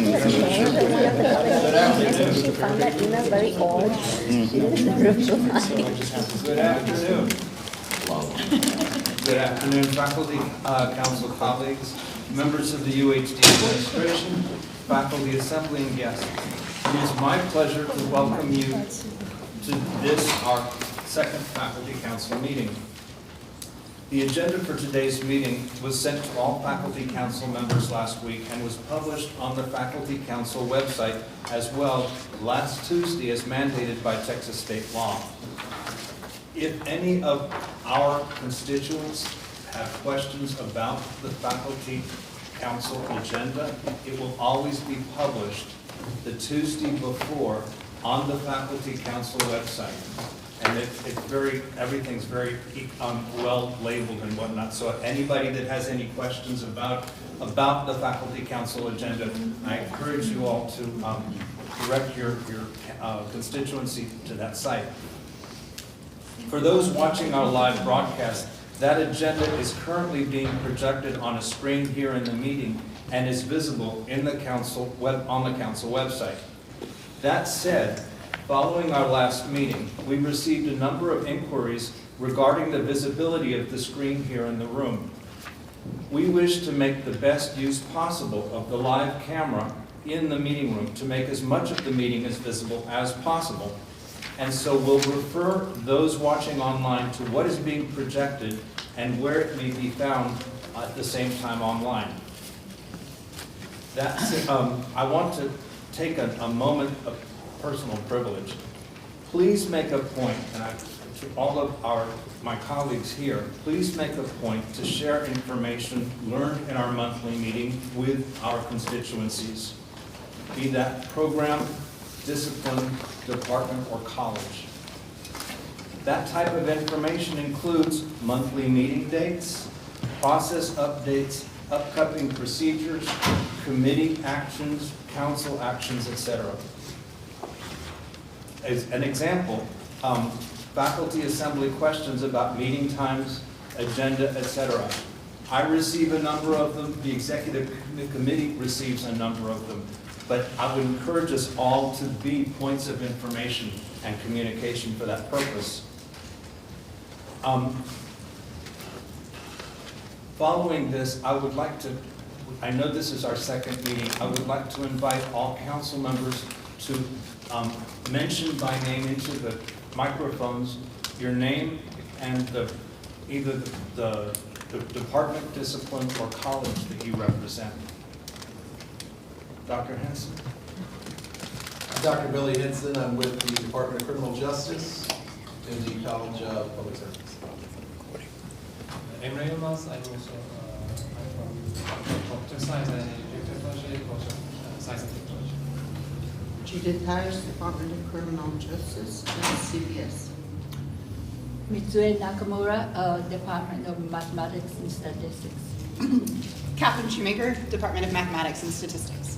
She found that email very odd. She didn't reply. Good afternoon. Good afternoon, faculty, council colleagues, members of the UHD administration, faculty assembly, and guests. It is my pleasure to welcome you to this, our second faculty council meeting. The agenda for today's meeting was sent to all faculty council members last week and was published on the faculty council website as well last Tuesday as mandated by Texas state law. If any of our constituents have questions about the faculty council agenda, it will always be published the Tuesday before on the faculty council website. And everything's very well labeled and whatnot. So anybody that has any questions about the faculty council agenda, I encourage you all to direct your constituency to that site. For those watching our live broadcast, that agenda is currently being projected on a screen here in the meeting and is visible in the council on the council website. That said, following our last meeting, we received a number of inquiries regarding the visibility of the screen here in the room. We wish to make the best use possible of the live camera in the meeting room to make as much of the meeting as visible as possible. And so we'll refer those watching online to what is being projected and where it may be found at the same time online. I want to take a moment of personal privilege. Please make a point, and to all of my colleagues here, please make a point to share information learned in our monthly meeting with our constituencies, be that program, discipline, department, or college. That type of information includes monthly meeting dates, process updates, upcoming procedures, committee actions, council actions, etc. As an example, faculty assembly questions about meeting times, agenda, etc. I receive a number of them, the executive committee receives a number of them, but I would encourage us all to be points of information and communication for that purpose. Following this, I know this is our second meeting, I would like to invite all council members to mention by name into the microphones your name and either the department, discipline, or college that you represent. Dr. Henson. I'm Dr. Billy Henson. I'm with the Department of Criminal Justice in the College of Public Service. Emre Yılmaz, I'm also from Computer Science and Engineering Technology, College of Science and Technology. Judith Harris, Department of Criminal Justice, and CBS. Mitsue Nakamura, Department of Mathematics and Statistics. Catherine Shoemaker, Department of Mathematics and Statistics.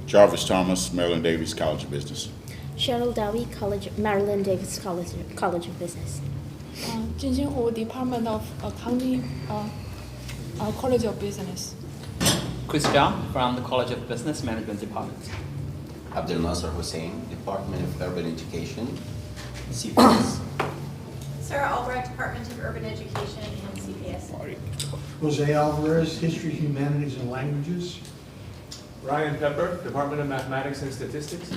Jarvis Thomas, Maryland Davis College of Business. Cheryl Dowie, Maryland Davis College of Business. Jin Xinhu, Department of Accounting, College of Business. Chris Zhang from the College of Business Management Department. Abdul Nasser Hussain, Department of Urban Education, CPS. Sarah Albrecht, Department of Urban Education and CPS. Jose Alvarez, History, Humanities, and Languages. Ryan Pepper, Department of Mathematics and Statistics.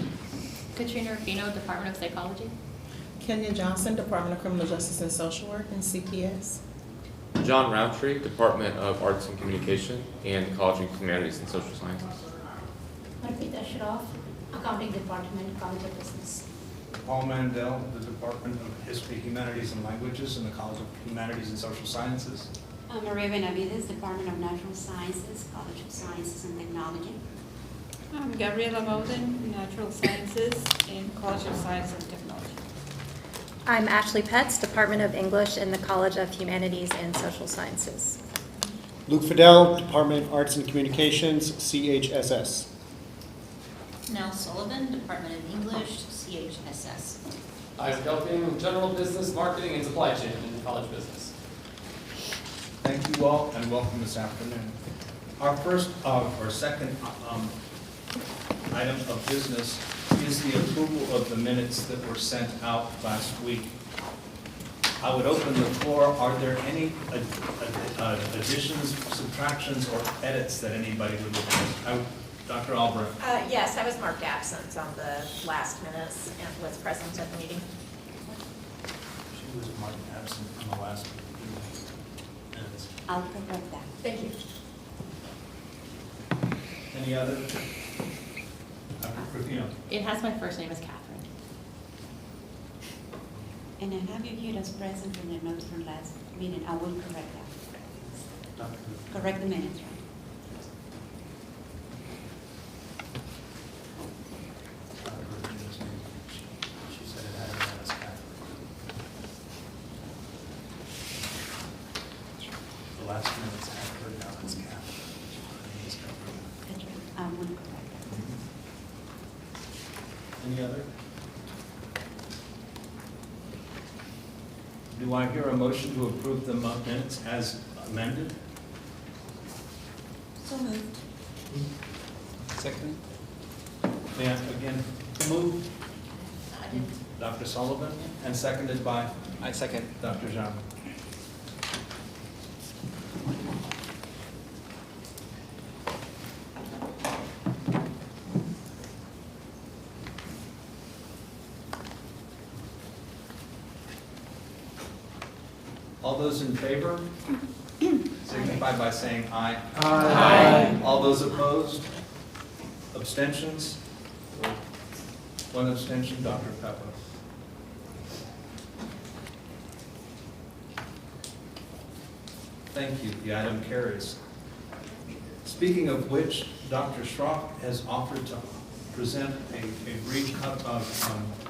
Katrina Rufino, Department of Psychology. Kenya Johnson, Department of Criminal Justice and Social Work, and CPS. John Roundtree, Department of Arts and Communication and College of Humanities and Social Sciences. Arpita Shroff, Accounting Department, College of Business. Paul Mandel, the Department of History, Humanities, and Languages in the College of Humanities and Social Sciences. Maria Benavides, Department of Natural Sciences, College of Sciences and Technology. I'm Gabriela Bowden, Natural Sciences in College of Science and Technology. I'm Ashley Petz, Department of English in the College of Humanities and Social Sciences. Luke Fidel, Department of Arts and Communications, CHSS. Nell Sullivan, Department of English, CHSS. I'm helping General Business, Marketing, and Supply Chain in College Business. Thank you all and welcome this afternoon. Our second item of business is the approval of the minutes that were sent out last week. I would open the floor. Are there any additions, subtractions, or edits that anybody would look at? Dr. Albrecht. Yes, I was marked absent on the last minutes and was present at the meeting. She was marked absent on the last minutes. I'll correct that. Thank you. Any other? Dr. Rufino. It has my first name as Catherine. And I have you here as present in the notes from last meeting. I will correct that. Dr. Correct the minutes, right? Dr. Rufino's name. She said it had it as Catherine. The last minutes had her down as Catherine. That's right. I will correct that. Any other? Do I hear a motion to approve the minutes as amended? So moved. Second. May I again move? Dr. Sullivan, and seconded by I second. Dr. Jean. All those in favor signify by saying aye. Aye. All those opposed? Abstentions? One abstention, Dr. Pepper. Thank you. The item carries. Speaking of which, Dr. Schrock has offered to present a brief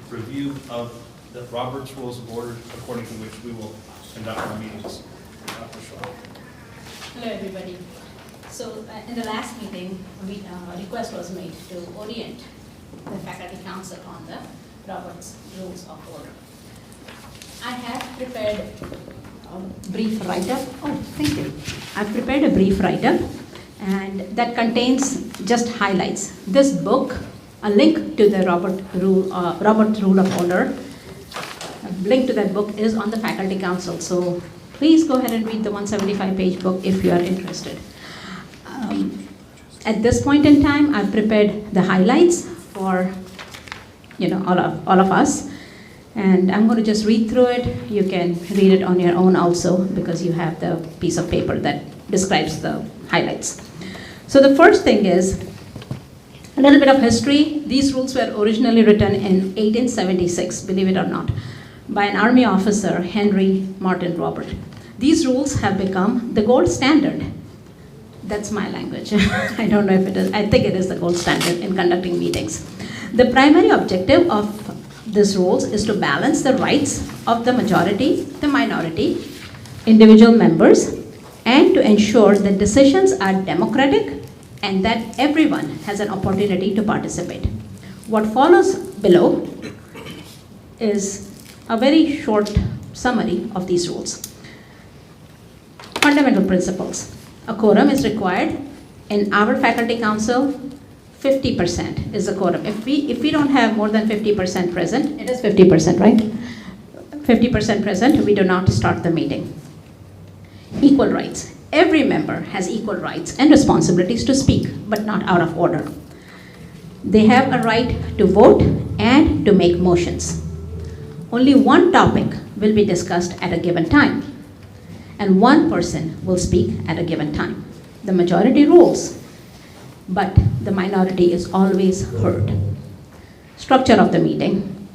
review of the Robert's Rules of Order according to which we will conduct our meetings. Dr. Schrock. Hello, everybody. So in the last meeting, a request was made to orient the faculty council on the Robert's Rules of Order. I have prepared a brief write-up. Oh, thank you. I've prepared a brief write-up, and that contains just highlights. This book, a link to the Robert's Rule of Order, a link to that book is on the faculty council. So please go ahead and read the 175-page book if you are interested. At this point in time, I've prepared the highlights for all of us, and I'm going to just read through it. You can read it on your own also, because you have the piece of paper that describes the highlights. So the first thing is a little bit of history. These rules were originally written in 1876, believe it or not, by an army officer, Henry Martin Robert. These rules have become the gold standard. That's my language. I don't know if it is. I think it is the gold standard in conducting meetings. The primary objective of these rules is to balance the rights of the majority, the minority, individual members, and to ensure that decisions are democratic and that everyone has an opportunity to participate. What follows below is a very short summary of these rules. Fundamental principles. A quorum is required. In our faculty council, 50% is the quorum. If we don't have more than 50% present, it is 50%, right? 50% present, we do not start the meeting. Equal rights. Every member has equal rights and responsibilities to speak, but not out of order. They have a right to vote and to make motions. Only one topic will be discussed at a given time, and one person will speak at a given time. The majority rules, but the minority is always heard. Structure of the meeting.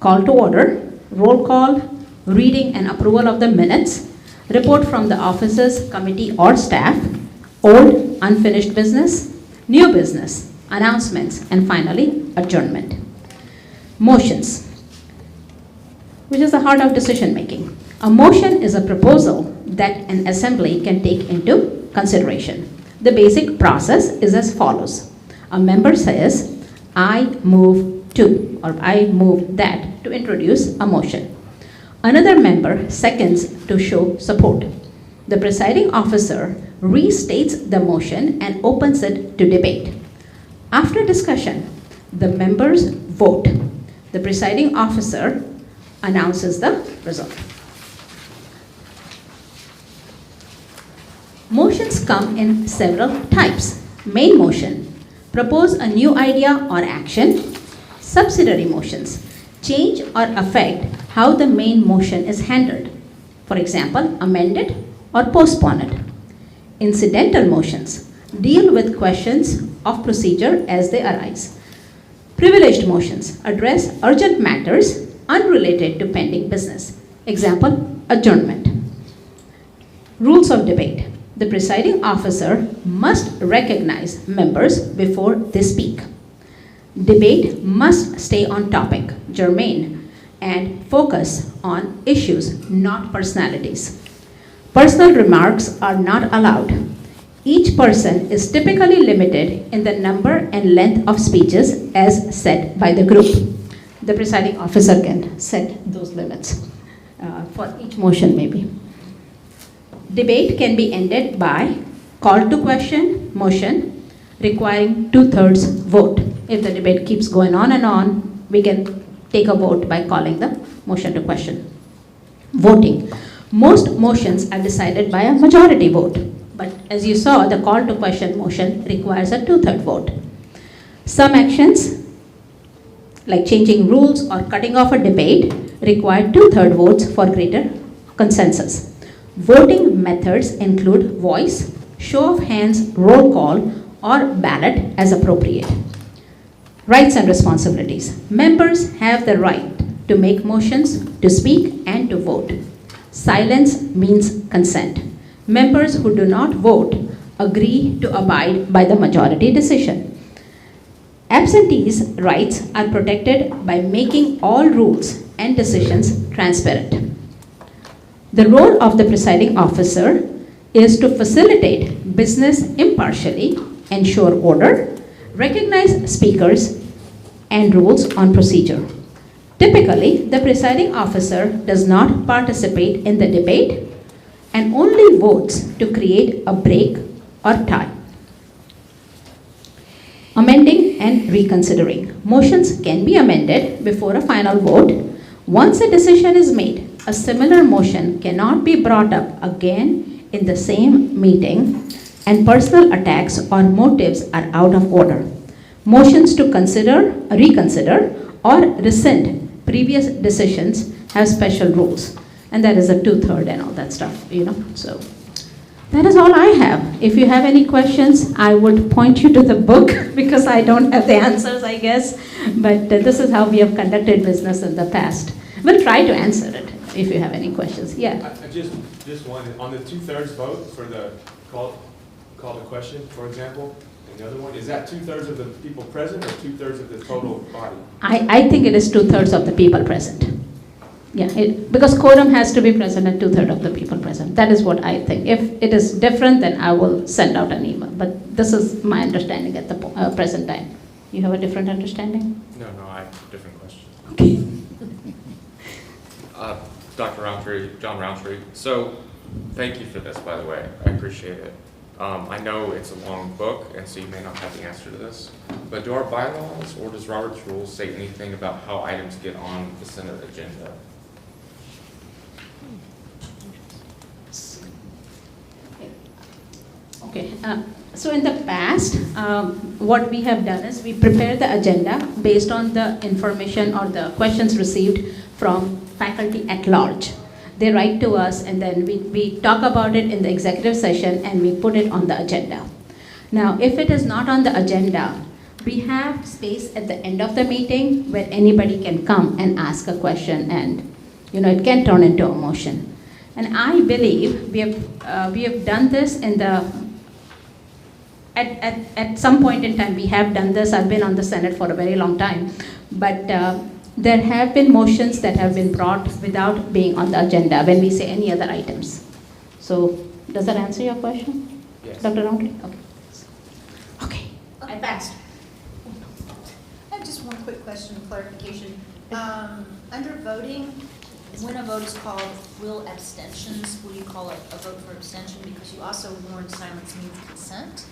Call to order, roll call, reading and approval of the minutes, report from the officers, committee or staff, old, unfinished business, new business, announcements, and finally, adjournment. Motions, which is the heart of decision making. A motion is a proposal that an assembly can take into consideration. The basic process is as follows. A member says, I move to, or I move that, to introduce a motion. Another member seconds to show support. The presiding officer restates the motion and opens it to debate. After discussion, the members vote. The presiding officer announces the result. Motions come in several types. Main motion, propose a new idea or action. Subsidiary motions, change or affect how the main motion is handled. For example, amend it or postpone it. Incidental motions, deal with questions of procedure as they arise. Privileged motions, address urgent matters unrelated to pending business. Example, adjournment. Rules of debate. The presiding officer must recognize members before they speak. Debate must stay on topic, germane, and focus on issues, not personalities. Personal remarks are not allowed. Each person is typically limited in the number and length of speeches as set by the group. The presiding officer can set those limits for each motion maybe. Debate can be ended by call to question motion requiring 2/3 vote. If the debate keeps going on and on, we can take a vote by calling the motion to question. Voting. Most motions are decided by a majority vote, but as you saw, the call to question motion requires a 2/3 vote. Some actions, like changing rules or cutting off a debate, require 2/3 votes for greater consensus. Voting methods include voice, show of hands, roll call, or ballot as appropriate. Rights and responsibilities. Members have the right to make motions, to speak, and to vote. Silence means consent. Members who do not vote agree to abide by the majority decision. Absentees' rights are protected by making all rules and decisions transparent. The role of the presiding officer is to facilitate business impartially, ensure order, recognize speakers, and rules on procedure. Typically, the presiding officer does not participate in the debate and only votes to create a break or tie. Amending and reconsidering. Motions can be amended before a final vote. Once a decision is made, a similar motion cannot be brought up again in the same meeting, and personal attacks or motives are out of order. Motions to consider, reconsider, or rescind previous decisions have special rules, and that is a 2/3 and all that stuff, So that is all I have. If you have any questions, I would point you to the book because I don't have the answers, I guess. But this is how we have conducted business in the past. We'll try to answer it if you have any questions. Yeah. I just wanted, on the 2/3 vote for the call to question, for example, and the other one, is that 2/3 of the people present or 2/3 of the total body? I think it is 2/3 of the people present. Yeah, because quorum has to be present and 2/3 of the people present. That is what I think. If it is different, then I will send out an email. But this is my understanding at the present time. You have a different understanding? No, I have a different question. Okay. Dr. Roundtree, John Roundtree. So, thank you for this, by the way. I appreciate it. I know it's a long book, and so you may not have the answer to this. But do our bylaws or does Robert's Rules say anything about how items get on the Senate agenda? Okay. So in the past, what we have done is we prepare the agenda based on the information or the questions received from faculty at large. They write to us and then we talk about it in the executive session and we put it on the agenda. Now, if it is not on the agenda, we have space at the end of the meeting where anybody can come and ask a question and, it can turn into a motion. And I believe we have done this in the, at some point in time we have done this. I've been on the Senate for a very long time, but there have been motions that have been brought without being on the agenda when we say any other items. So does that answer your question? Yes. Dr. Roundtree? Okay. I passed. I have just one quick question, clarification. Under voting, when a vote is called, will you call a vote for abstention? Because you also warned silence means consent.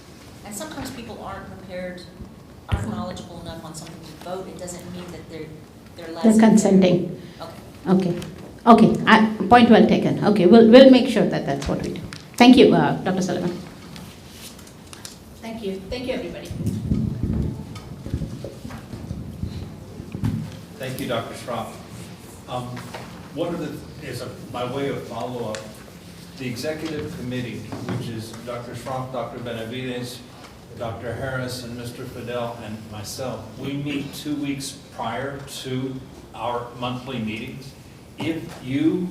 And sometimes people aren't prepared aren't knowledgeable enough on something to vote, it doesn't mean that they're less. They're consenting. Okay. Okay, point well taken. Okay, we'll make sure that that's what we do. Thank you, Dr. Sullivan. Thank you, everybody. Thank you, Dr. Schroff. One of the, by way of follow-up, the executive committee, which is Dr. Schroff, Dr. Benavides, Dr. Harris, and Mr. Fidel, and myself, we meet 2 weeks prior to our monthly meetings. If you,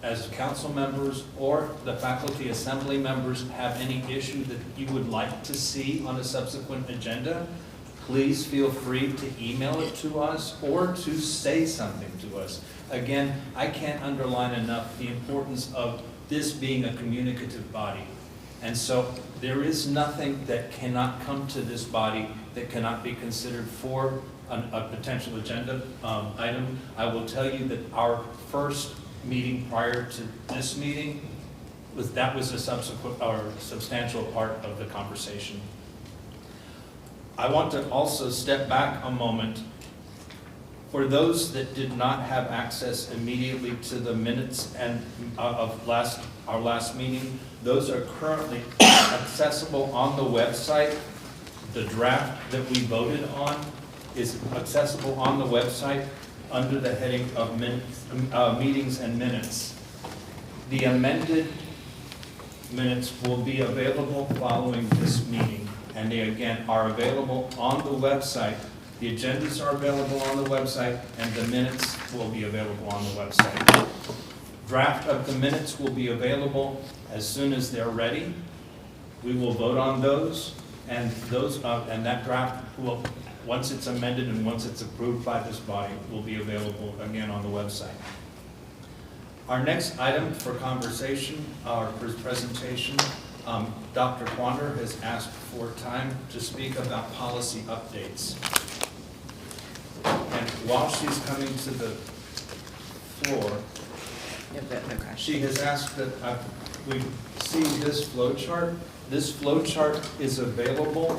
as council members or the faculty assembly members, have any issue that you would like to see on a subsequent agenda, please feel free to email it to us or to say something to us. Again, I can't underline enough the importance of this being a communicative body. And so there is nothing that cannot come to this body that cannot be considered for a potential agenda item. I will tell you that our first meeting prior to this meeting, that was a subsequent or substantial part of the conversation. I want to also step back a moment. For those that did not have access immediately to the minutes and of our last meeting, those are currently accessible on the website. The draft that we voted on is accessible on the website under the heading of meetings and minutes. The amended minutes will be available following this meeting, and they again are available on the website. The agendas are available on the website, and the minutes will be available on the website. Draft of the minutes will be available as soon as they're ready. We will vote on those, and that draft will, once it's amended and once it's approved by this body, will be available again on the website. Our next item for conversation, our presentation, Dr. Quander has asked for time to speak about policy updates. And while she's coming to the floor, she has asked that we see this flow chart. This flow chart is available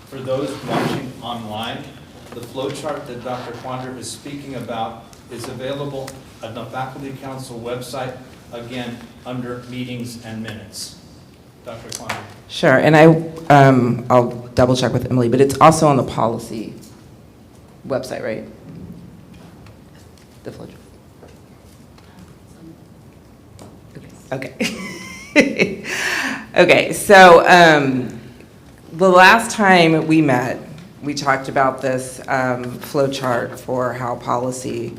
for those watching online. The flow chart that Dr. Quander is speaking about is available on the Faculty Council website, again, under meetings and minutes. Dr. Quander. Sure, and I'll double check with Emily, but it's also on the policy website, right? The flow chart. Okay. Okay, so the last time we met, we talked about this flow chart for how policy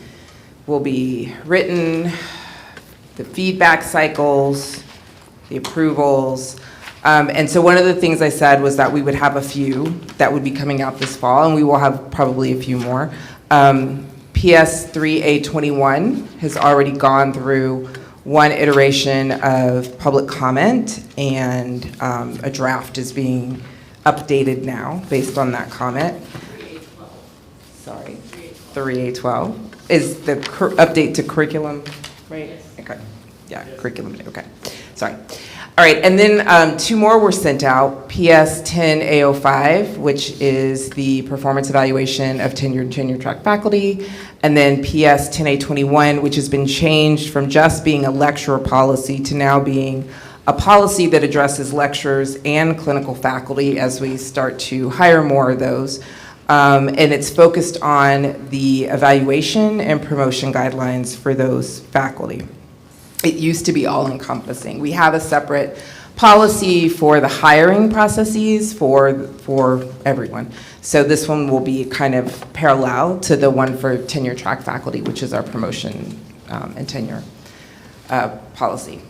will be written, the feedback cycles, the approvals. And so one of the things I said was that we would have a few that would be coming out this fall, and we will have probably a few more. PS 3A21 has already gone through one iteration of public comment, and a draft is being updated now based on that comment. 3A12 is the update to curriculum, right? Yes. Okay. Yeah, curriculum. Okay. Sorry. All right, and then 2 more were sent out. PS 10A05, which is the performance evaluation of tenured and tenure-track faculty, and then PS 10A21, which has been changed from just being a lecturer policy to now being a policy that addresses lecturers and clinical faculty as we start to hire more of those. And it's focused on the evaluation and promotion guidelines for those faculty. It used to be all-encompassing. We have a separate policy for the hiring processes for everyone. So this one will be kind of parallel to the one for tenure-track faculty, which is our promotion and tenure policy.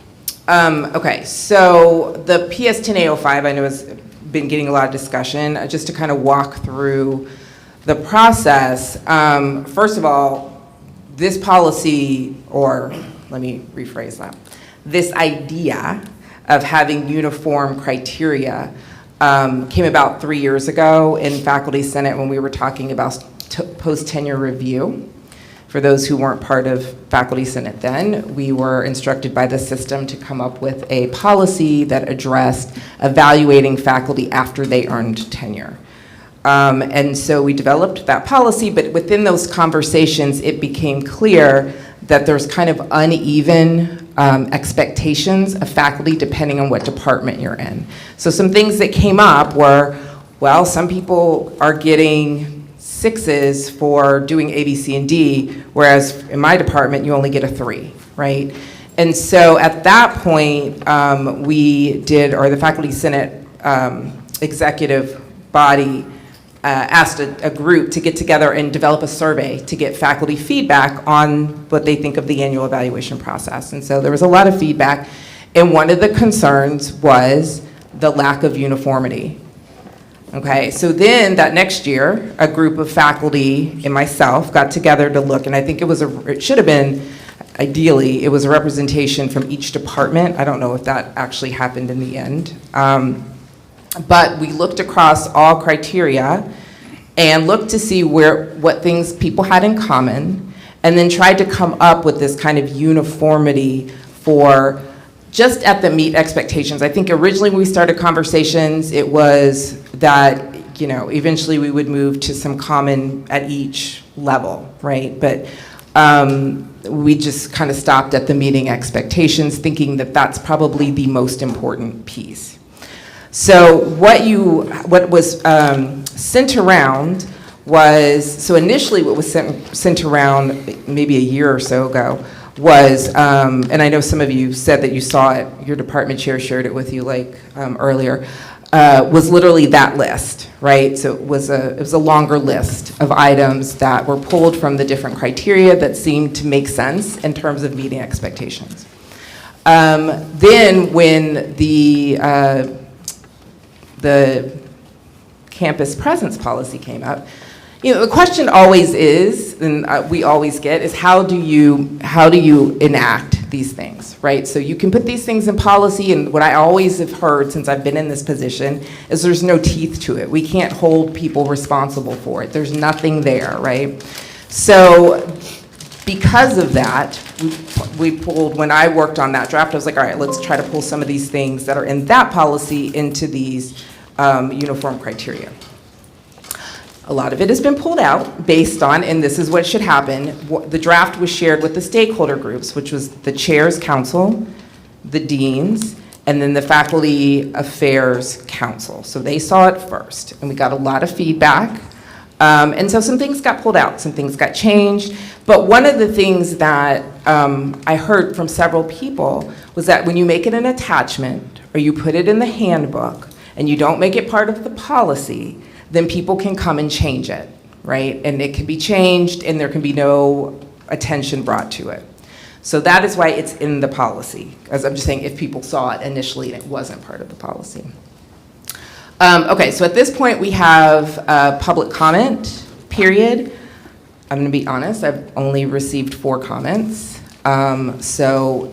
Okay, so the PS 10A05 I know has been getting a lot of discussion. Just to kind of walk through the process, first of all, this policy, or let me rephrase that, this idea of having uniform criteria came about 3 years ago in Faculty Senate when we were talking about post-tenure review. For those who weren't part of Faculty Senate then, we were instructed by the system to come up with a policy that addressed evaluating faculty after they earned tenure. And so we developed that policy, but within those conversations, it became clear that there's kind of uneven expectations of faculty depending on what department you're in. So some things that came up were, well, some people are getting 6s for doing A, B, C, and D, whereas in my department, you only get a 3, right? And so at that point, the Faculty Senate executive body asked a group to get together and develop a survey to get faculty feedback on what they think of the annual evaluation process. And so there was a lot of feedback, and one of the concerns was the lack of uniformity. Okay, so then that next year, a group of faculty and myself got together to look, and I think it should have been, ideally, it was a representation from each department. I don't know if that actually happened in the end. But we looked across all criteria and looked to see what things people had in common, and then tried to come up with this kind of uniformity for just at the meet expectations. I think originally when we started conversations, it was that, eventually we would move to some common at each level, right? But we just kind of stopped at the meeting expectations, thinking that that's probably the most important piece. So what was sent around was, so initially what was sent around maybe a year or so ago was, and I know some of you said that you saw it, your department chair shared it with you earlier, was literally that list, right? So it was a longer list of items that were pulled from the different criteria that seemed to make sense in terms of meeting expectations. Then when the campus presence policy came up, the question always is, and we always get, is how do you enact these things, right? So you can put these things in policy, and what I always have heard since I've been in this position is there's no teeth to it. We can't hold people responsible for it. There's nothing there, right? So because of that, when I worked on that draft, I was like, all right, let's try to pull some of these things that are in that policy into these uniform criteria. A lot of it has been pulled out based on, and this is what should happen, the draft was shared with the stakeholder groups, which was the Chair's Council, the deans, and then the Faculty Affairs Council. So they saw it first, and we got a lot of feedback. And so some things got pulled out, some things got changed. But one of the things that I heard from several people was that when you make it an attachment, or you put it in the handbook, and you don't make it part of the policy, then people can come and change it, right? And it can be changed, and there can be no attention brought to it. So that is why it's in the policy. As I'm just saying, if people saw it initially and it wasn't part of the policy. Okay, so at this point we have a public comment period. I'm gonna be honest, I've only received 4 comments. So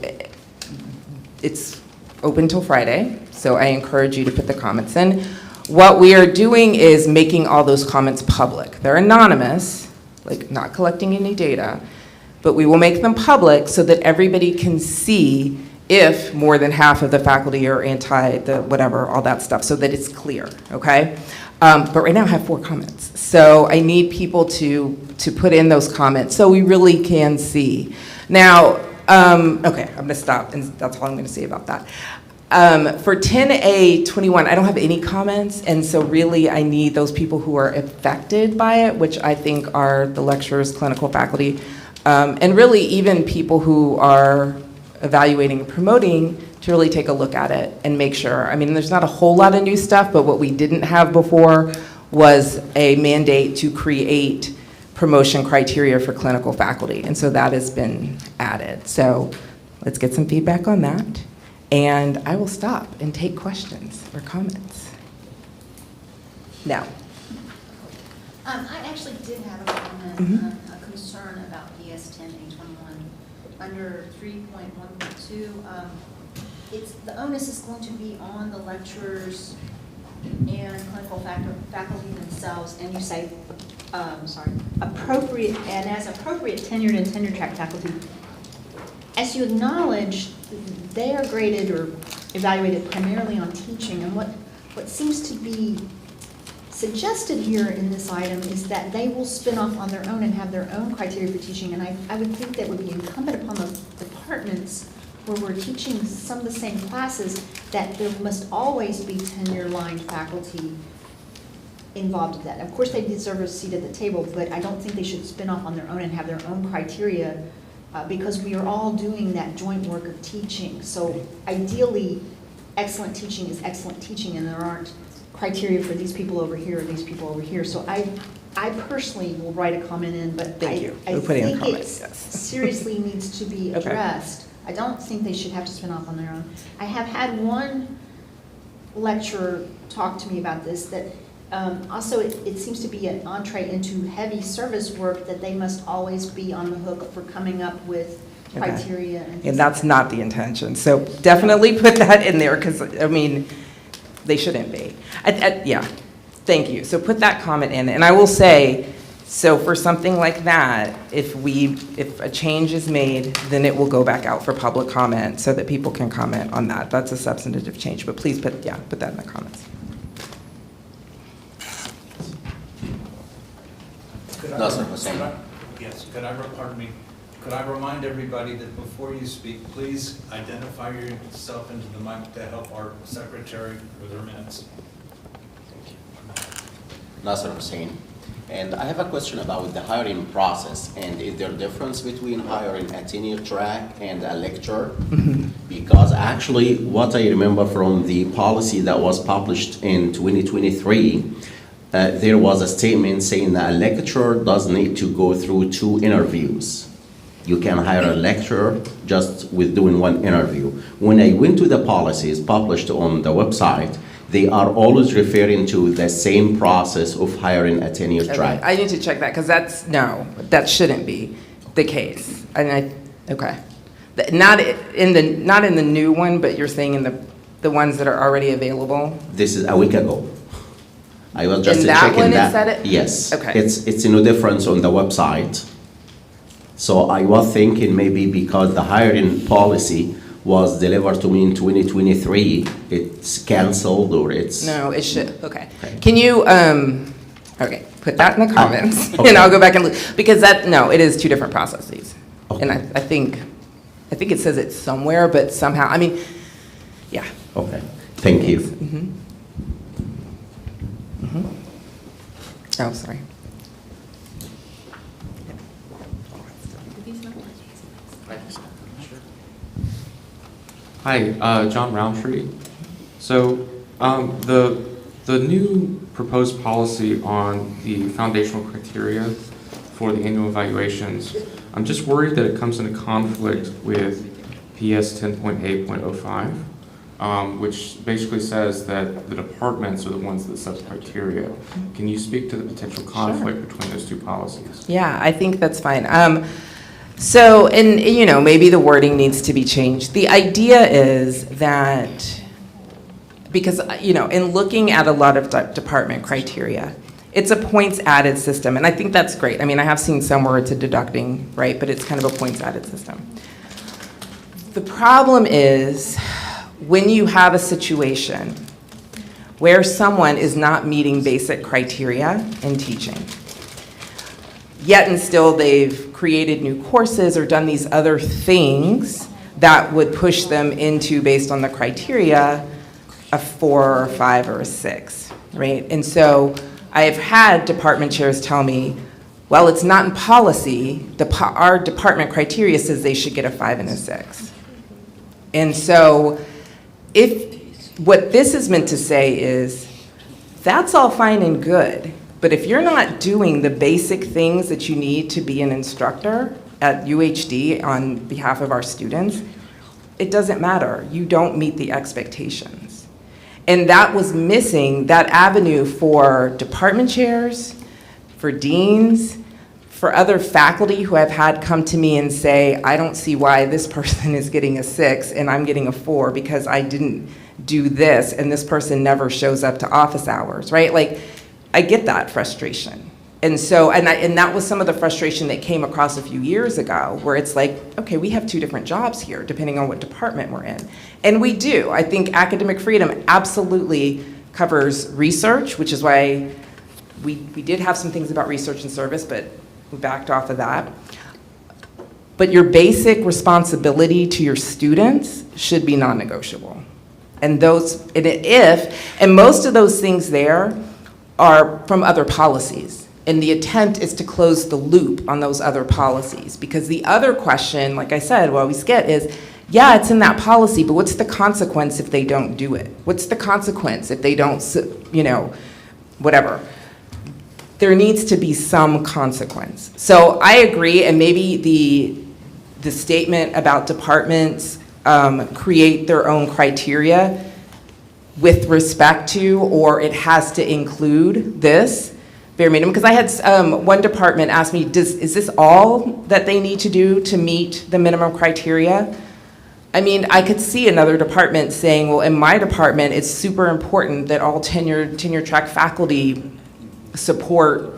it's open till Friday, so I encourage you to put the comments in. What we are doing is making all those comments public. They're anonymous, like not collecting any data, but we will make them public so that everybody can see if more than half of the faculty are anti the whatever, all that stuff, so that it's clear, okay? But right now I have 4 comments. So I need people to put in those comments so we really can see. Now, okay, I'm gonna stop, and that's all I'm gonna say about that. For 10A21, I don't have any comments, and so really I need those people who are affected by it, which I think are the lecturers, clinical faculty, and really even people who are evaluating and promoting to really take a look at it and make sure. I mean, there's not a whole lot of new stuff, but what we didn't have before was a mandate to create promotion criteria for clinical faculty, and so that has been added. So let's get some feedback on that. And I will stop and take questions or comments. No. I actually did have a comment, a concern about ES 10A21. Under 3.1.2, the onus is going to be on the lecturers and clinical faculty themselves, and you say, appropriate, and as appropriate tenured and tenure track faculty. As you acknowledge, they are graded or evaluated primarily on teaching, and what seems to be suggested here in this item is that they will spin off on their own and have their own criteria for teaching, and I would think that would be incumbent upon the departments where we're teaching some of the same classes, that there must always be tenure-line faculty involved in that. Of course, they deserve a seat at the table, but I don't think they should spin off on their own and have their own criteria, because we are all doing that joint work of teaching. So ideally, excellent teaching is excellent teaching, and there aren't criteria for these people over here or these people over here. So I personally will write a comment in, but Thank you. I We're putting a think comment, it yes. seriously needs to be Okay. addressed. I don't think they should have to spin off on their own. I have had one lecturer talk to me about this, that also it seems to be an entree into heavy service work, that they must always be on the hook for coming up with criteria and things And that's not the intention. So definitely put that in there, because, I mean, they shouldn't be. Yeah, thank you. So put that comment in. And I will say, so for something like that, if a change is made, then it will go back out for public comment so that people can comment on that. That's a substantive change, but please put that in the comments. Nasser Hussain. Yes, could I remind everybody that before you speak, please identify yourself into the mic to help our secretary with her minutes. Nasser Hussain. And I have a question about the hiring process, and is there a difference between hiring a tenure track and a lecturer? Because actually, what I remember from the policy that was published in 2023, there was a statement saying that a lecturer does need to go through 2 interviews. You can hire a lecturer just with doing 1 interview. When I went to the policies published on the website, they are always referring to the same process of hiring a tenure track. I need to check that, because that shouldn't be the case. Okay. Not in the new one, but you're saying in the ones that are already available? This is a week ago. I was just In that checking one that. it said it? Yes. Okay. It's no difference on the website. So I was thinking maybe because the hiring policy was delivered to me in 2023, it's canceled or it's... No, it should, okay. Can you, okay, put that in the comments, okay. and I'll go back and look, because it is 2 different processes. Okay. And I think it says it somewhere, but somehow, I mean, yeah. Okay, thank you. Mm-hmm. Mm-hmm. Oh, sorry. Hi, John Roundtree. So the new proposed policy on the foundational criteria for the annual evaluations, I'm just worried that it comes into conflict with PS 10.8.05, which basically says that the departments are the ones that set the criteria. Can you speak to the potential conflict between those 2 policies? Yeah, I think that's fine. So, and maybe the wording needs to be changed. The idea is that, because, in looking at a lot of department criteria, it's a points added system, and I think that's great. I mean, I have seen some where it's a deducting, right, but it's kind of a points added system. The problem is when you have a situation where someone is not meeting basic criteria in teaching, yet and still they've created new courses or done these other things that would push them into, based on the criteria, a 4 or 5 or a 6, right? And so I've had department chairs tell me, well, it's not in policy, our department criteria says they should get a 5 and a 6. And so what this is meant to say is, that's all fine and good, but if you're not doing the basic things that you need to be an instructor at UHD on behalf of our students, it doesn't matter. You don't meet the expectations. And that was missing, that avenue for department chairs, for deans, for other faculty who I've had come to me and say, I don't see why this person is getting a 6 and I'm getting a 4 because I didn't do this and this person never shows up to office hours, right? Like, I get that frustration. And so, and that was some of the frustration that came across a few years ago, where it's like, okay, we have 2 different jobs here, depending on what department we're in. And we do. I think academic freedom absolutely covers research, which is why we did have some things about research and service, but we backed off of that. But your basic responsibility to your students should be non-negotiable. And most of those things there are from other policies. And the attempt is to close the loop on those other policies. Because the other question, like I said, we always get is, yeah, it's in that policy, but what's the consequence if they don't do it? What's the consequence if they don't, whatever? There needs to be some consequence. So I agree, and maybe the statement about departments create their own criteria with respect to, or it has to include this bare minimum. Because I had one department ask me, is this all that they need to do to meet the minimum criteria? I mean, I could see another department saying, well, in my department, it's super important that all tenure track faculty support,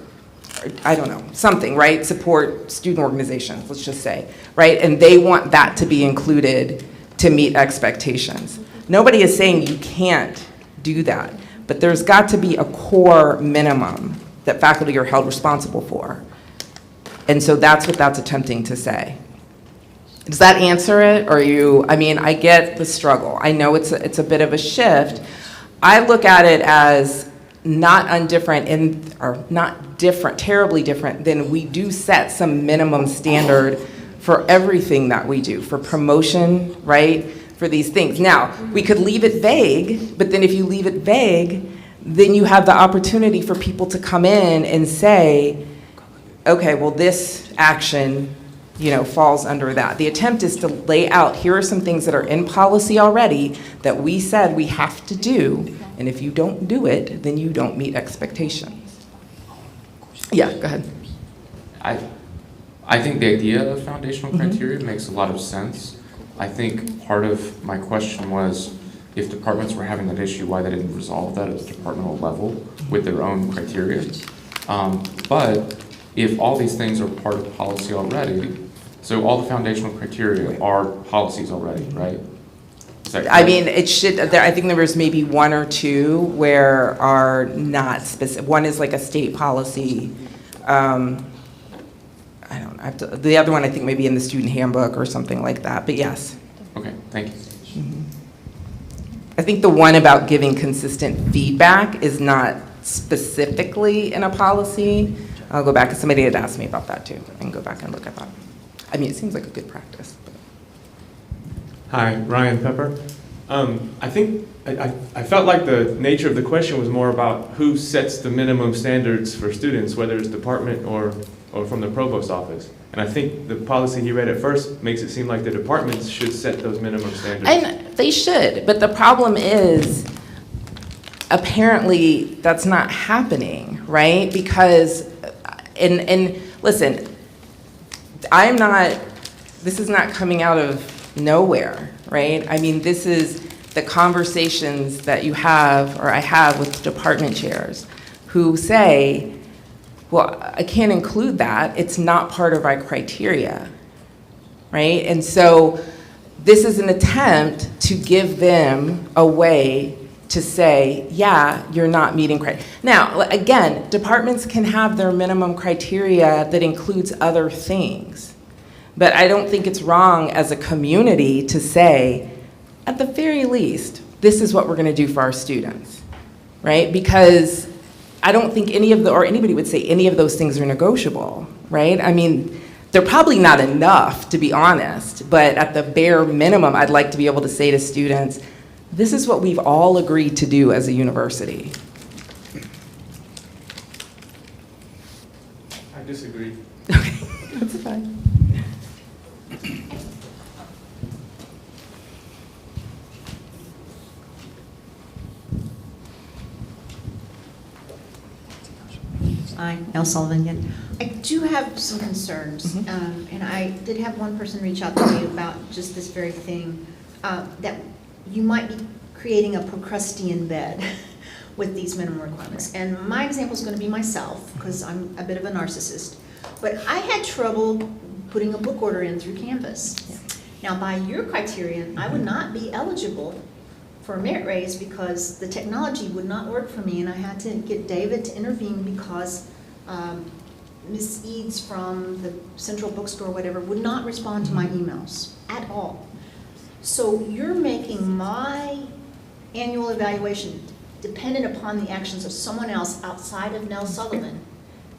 I don't know, something, right? Support student organizations, let's just say, right? And they want that to be included to meet expectations. Nobody is saying you can't do that, but there's got to be a core minimum that faculty are held responsible for. And so that's what that's attempting to say. Does that answer it? Or I mean, I get the struggle. I know it's a bit of a shift. I look at it as not undifferent or not different, terribly different than we do set some minimum standard for everything that we do, for promotion, right? For these things. Now, we could leave it vague, but then if you leave it vague, then you have the opportunity for people to come in and say, okay, well, this action, falls under that. The attempt is to lay out, here are some things that are in policy already that we said we have to do, and if you don't do it, then you don't meet expectations. Yeah, go ahead. I think the idea of foundational criteria makes a lot of sense. I think part of my question was, if departments were having that issue, why they didn't resolve that at the departmental level with their own criteria. But if all these things are part of policy already, so all the foundational criteria are policies already, right? I mean, it should, I think there was maybe one or two where are not specific. One is like a state policy. I don't know, the other one I think maybe in the student handbook or something like that, but yes. Okay, thank you. I think the one about giving consistent feedback is not specifically in a policy. I'll go back, because somebody had asked me about that too. I can go back and look at that. I mean, it seems like a good practice. But. Hi, Ryan Pepper. I think I felt like the nature of the question was more about who sets the minimum standards for students, whether it's department or from the provost office. And I think the policy he read at first makes it seem like the departments should set those minimum standards. And they should, but the problem is apparently that's not happening, right? Because, and listen, this is not coming out of nowhere, right? I mean, this is the conversations that you have, or I have with department chairs who say, well, I can't include that. It's not part of our criteria, right? And so this is an attempt to give them a way to say, yeah, you're not meeting criteria. Now, again, departments can have their minimum criteria that includes other things. But I don't think it's wrong as a community to say, at the very least, this is what we're gonna do for our students, right? Because I don't think anybody would say any of those things are negotiable, right? I mean, they're probably not enough, to be honest, but at the bare minimum, I'd like to be able to say to students, this is what we've all agreed to do as a university. I disagree. Okay, that's fine. Hi, Elle Sullivan again. I do have some concerns, and I did have one person reach out to me about just this very thing, that you might be creating a Procrustean bed with these minimum requirements. And my example is going to be myself, because I'm a bit of a narcissist. But I had trouble putting a book order in through Canvas. Now, by your criterion, I would not be eligible for a merit raise because the technology would not work for me, and I had to get David to intervene because Ms. Eads from the Central Bookstore, whatever, would not respond to my emails at all. So you're making my annual evaluation dependent upon the actions of someone else outside of Nell Sullivan.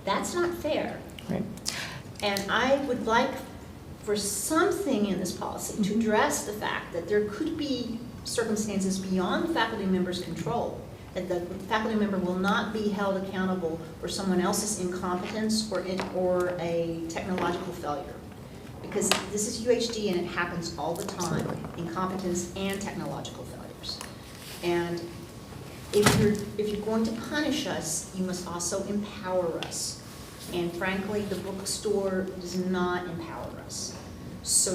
That's not fair. Right. And I would like for something in this policy to address the fact that there could be circumstances beyond the faculty member's control, that the faculty member will not be held accountable for someone else's incompetence or a technological failure. Because this is UHD and it happens all the time, incompetence and technological failures. And if you're going to punish us, you must also empower us. And frankly, the bookstore does not empower us. So,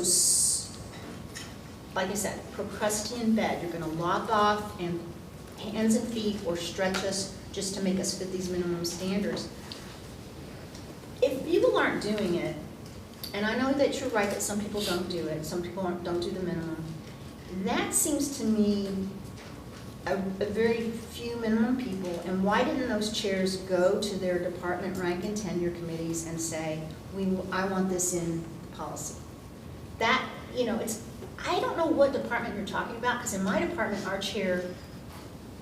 like I said, procrusty in bed, you're gonna lop off and hands and feet or stretch us just to make us fit these minimum standards. If people aren't doing it, and I know that you're right that some people don't do it, some people don't do the minimum, that seems to me a very few minimum people, and why didn't those chairs go to their department rank and tenure committees and say, I want this in policy? That, you know, I don't know what department you're talking about, because in my department, our chair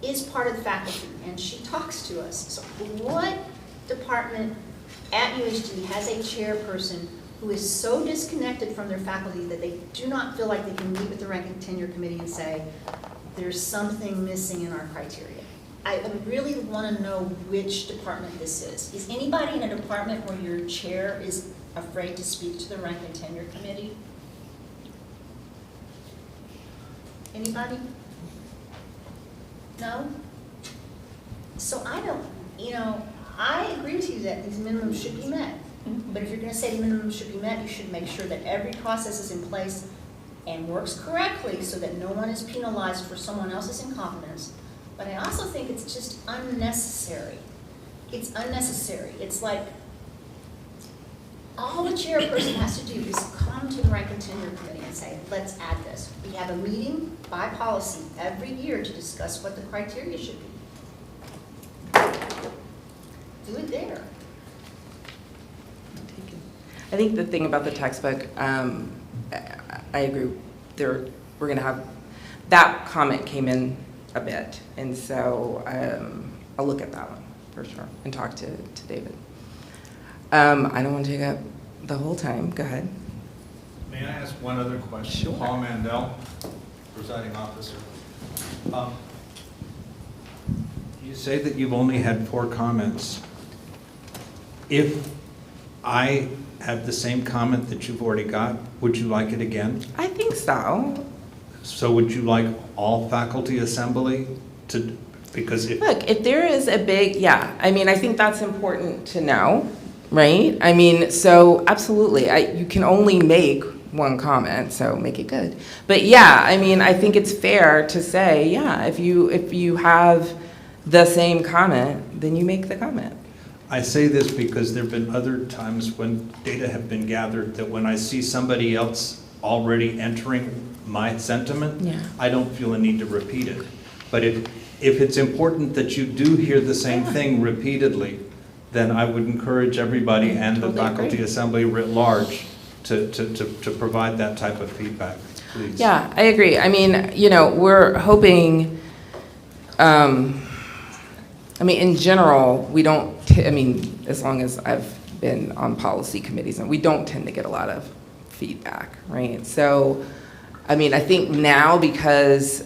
is part of the faculty, and she talks to us. So what department at UHD has a chairperson who is so disconnected from their faculty that they do not feel like they can meet with the rank and tenure committee and say, there's something missing in our criteria? I really want to know which department this is. Is anybody in a department where your chair is afraid to speak to the rank and tenure committee? Anybody? No? So I don't, you know, I agree with you that these minimums should be met. But if you're going to say the minimums should be met, you should make sure that every process is in place and works correctly so that no one is penalized for someone else's incompetence. But I also think it's just unnecessary. It's unnecessary. It's like all the chairperson has to do is come to the rank and tenure committee and say, let's add this. We have a meeting by policy every year to discuss what the criteria should be. Do it there. I think the thing about the textbook, I agree. We're going to have, that comment came in a bit, and so I'll look at that one for sure and talk to David. I don't want to take up the whole time. Go ahead. May I ask one other question? Sure. Paul Mandel, presiding officer. You say that you've only had 4 comments. If I have the same comment that you've already got, would you like it again? I think so. So would you like all faculty assembly to, because if... Look, if there is a big, yeah, I mean, I think that's important to know, right? I mean, so absolutely, you can only make one comment, so make it good. But yeah, I mean, I think it's fair to say, yeah, if you have the same comment, then you make the comment. I say this because there have been other times when data have been gathered that when I see somebody else already entering my sentiment, yeah, I don't feel a need to repeat it. But if it's important that you do hear the same thing repeatedly, then I would encourage everybody and the faculty assembly writ large to provide that type of feedback, please. Yeah, I agree. I mean, you know, we're hoping, I mean, in general, we don't, I mean, as long as I've been on policy committees, and we don't tend to get a lot of feedback, right? So, I mean, I think now because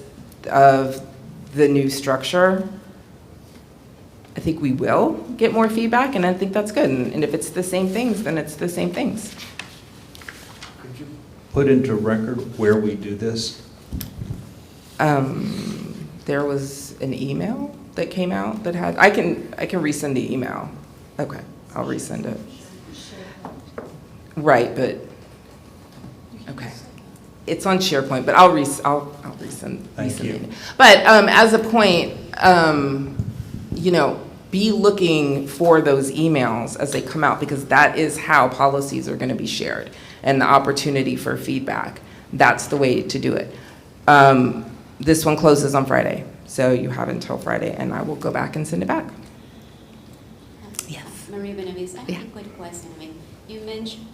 of the new structure, I think we will get more feedback, and I think that's good. And if it's the same things, then it's the same things. Could you put into record where we do this? There was an email that came out that had, I can resend the email. Okay, I'll resend it. Right, but, okay. It's on SharePoint, but I'll resend it. But as a point, you know, be looking for those emails as they come out, because that is how policies are going to be shared, and the opportunity for feedback. That's the way to do it. This one closes on Friday, so you have until Friday, and I will go back and send it back. Yes. Maria Benavides, I have Yeah. a quick question. I mean, you mentioned,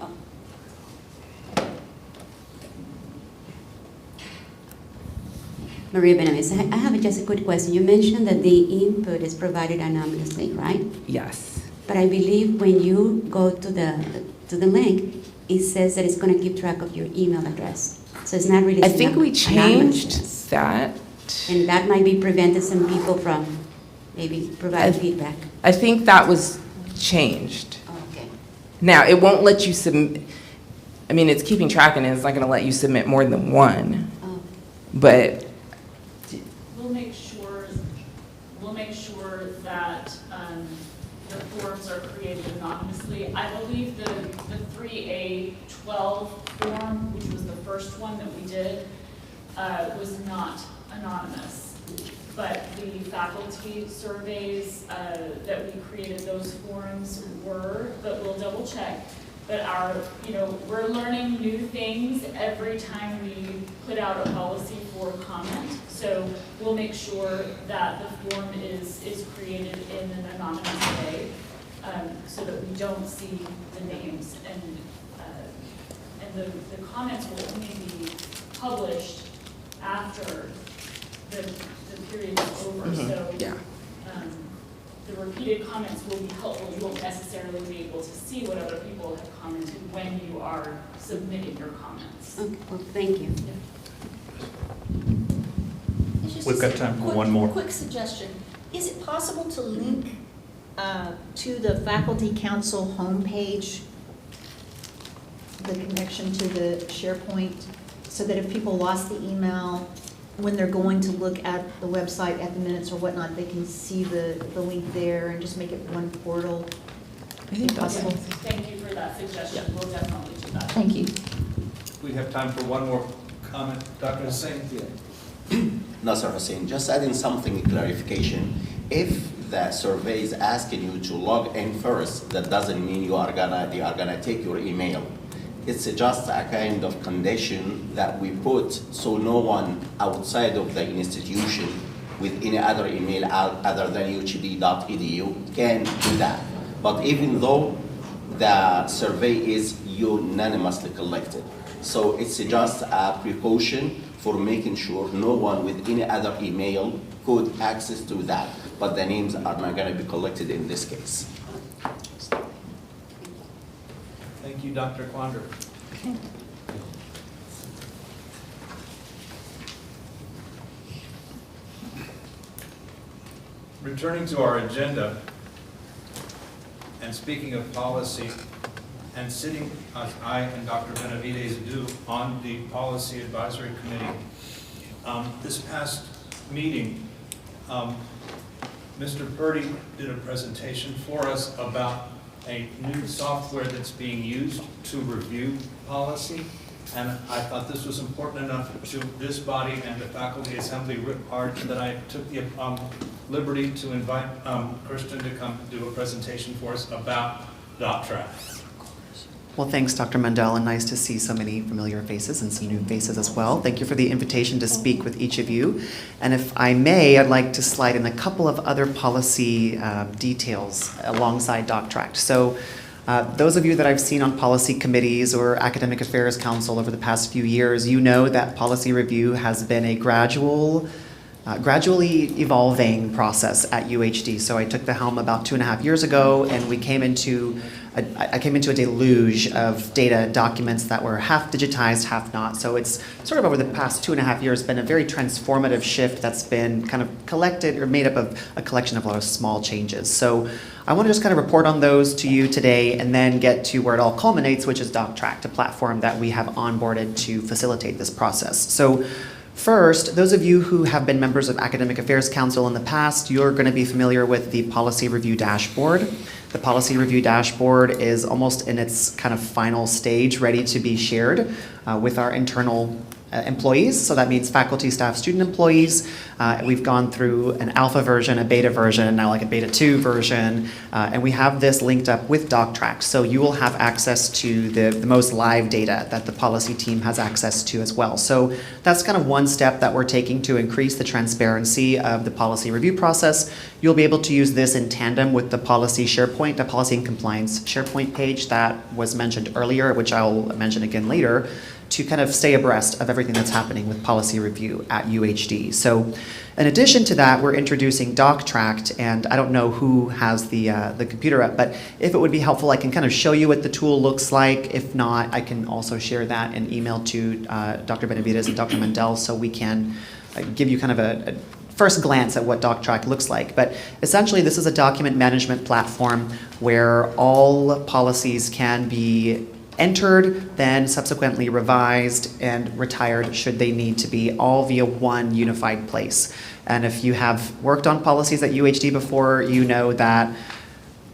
Maria Benavides, I have just a quick question. You mentioned that the input is provided anonymously, right? Yes. But I believe when you go to the link, it says that it's going to keep track of your email address. So it's not really. I think we changed that. And that might be prevented some people from maybe providing feedback. I think that was changed. Okay. Now, it won't let you submit, I mean, it's keeping track and it's not gonna let you submit more than one. But We'll make sure that the forms are created anonymously. I believe the 3A12 form, which was the first one that we did, was not anonymous. But the faculty surveys that we created, those forms were, but we'll double check. But we're learning new things every time we put out a policy for comment. So we'll make sure that the form is created in an anonymous way, so that we don't see the names. And the comments will only be published after the period is over. So yeah. The repeated comments will be helpful. You won't necessarily be able to see what other people have commented when you are submitting your comments. Okay, well, thank you. We've got time for one more. Quick suggestion. Is it possible to link to the faculty council homepage, the connection to the SharePoint, so that if people lost the email, when they're going to look at the website, at the minutes or whatnot, they can see the link there and just make it one portal? I think that's possible. Thank you for that suggestion. We'll definitely do that. Thank you. We have time for one more comment. Dr. Hussain? Nasser Hussain, just adding something clarification. If the survey is asking you to log in first, that doesn't mean they are gonna take your email. It's just a kind of condition that we put so no one outside of the institution with any other email other than UHD.edu can do that. But even though the survey is unanimously collected, so it's just a precaution for making sure no one with any other email could access to that. But the names are not going to be collected in this case. Thank you, Dr. Quander. Okay. Returning to our agenda, and speaking of policy, and sitting as I and Dr. Benavides do on the Policy Advisory Committee, this past meeting, Mr. Purdy did a presentation for us about a new software that's being used to review policy. And I thought this was important enough to this body and the faculty assembly writ large that I took the liberty to invite Kristen to come do a presentation for us about DocTrack. Well, thanks, Dr. Mundell, and nice to see so many familiar faces and some new faces as well. Thank you for the invitation to speak with each of you. And if I may, I'd like to slide in a couple of other policy details alongside DocTrack. So those of you that I've seen on policy committees or Academic Affairs Council over the past few years, you know that policy review has been a gradually evolving process at UHD. So I took the helm about 2.5 years ago, and we came into I came into a deluge of data documents that were half digitized, half not. So it's sort of over the past 2.5 years been a very transformative shift that's been kind of collected or made up of a collection of a lot of small changes. So I want to just kind of report on those to you today and then get to where it all culminates, which is DocTrack, a platform that we have onboarded to facilitate this process. So first, those of you who have been members of Academic Affairs Council in the past, you're going to be familiar with the Policy Review Dashboard. The Policy Review Dashboard is almost in its kind of final stage, ready to be shared. with our internal employees, so that means faculty, staff, student employees. We've gone through an alpha version, a beta version, and now like a beta 2 version, and we have this linked up with DocTrack, so you will have access to the most live data that the policy team has access to as well. So that's kind of one step that we're taking to increase the transparency of the policy review process. You'll be able to use this in tandem with the policy SharePoint, the policy and compliance SharePoint page that was mentioned earlier, which I'll mention again later, to kind of stay abreast of everything that's happening with policy review at UHD. So in addition to that, we're introducing DocTrack, and I don't know who has the computer up, but if it would be helpful, I can kind of show you what the tool looks like. If not, I can also share that in email to Dr. Benavides and Dr. Mandel, so we can give you kind of a first glance at what DocTrack looks like. But essentially, this is a document management platform where all policies can be entered, then subsequently revised and retired should they need to be, all via one unified place. And if you have worked on policies at UHD before, you know that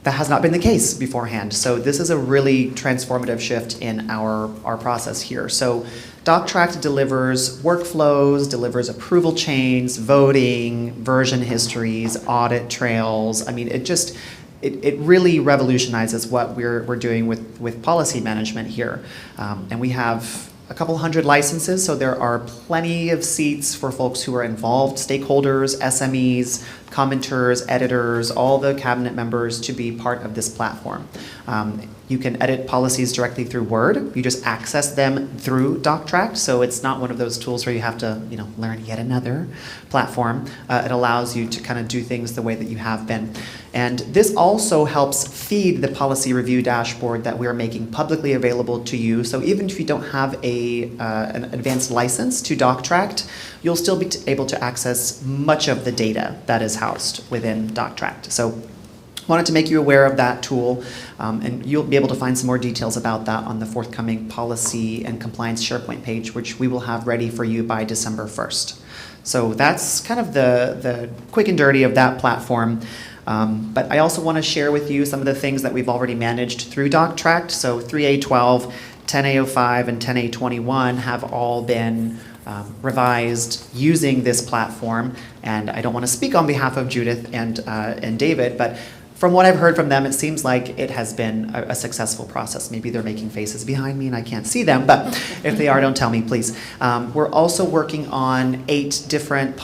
that has not been the case beforehand. So this is a really transformative shift in our process here. So DocTrack delivers workflows, delivers approval chains, voting, version histories, audit trails. I mean, it really revolutionizes what we're doing with policy management here. And we have a couple hundred licenses, so there are plenty of seats for folks who are involved, stakeholders, SMEs, commenters, editors, all the cabinet members to be part of this platform. You can edit policies directly through Word. You just access them through DocTrack, so it's not one of those tools where you have to, learn yet another platform. It allows you to kind of do things the way that you have been. And this also helps feed the policy review dashboard that we're making publicly available to you. So even if you don't have an advanced license to DocTrack, you'll still be able to access much of the data that is housed within DocTrack. So wanted to make you aware of that tool, and you'll be able to find some more details about that on the forthcoming policy and compliance SharePoint page, which we will have ready for you by December 1st. So that's kind of the quick and dirty of that platform. But I also want to share with you some of the things that we've already managed through DocTrack. So 3A12, 10A05, and 10A21 have all been revised using this platform. And I don't want to speak on behalf of Judith and David, but from what I've heard from them, it seems like it has been a successful process. Maybe they're making faces behind me and I can't see them, but if they are, don't tell me, please. We're also working on 8 different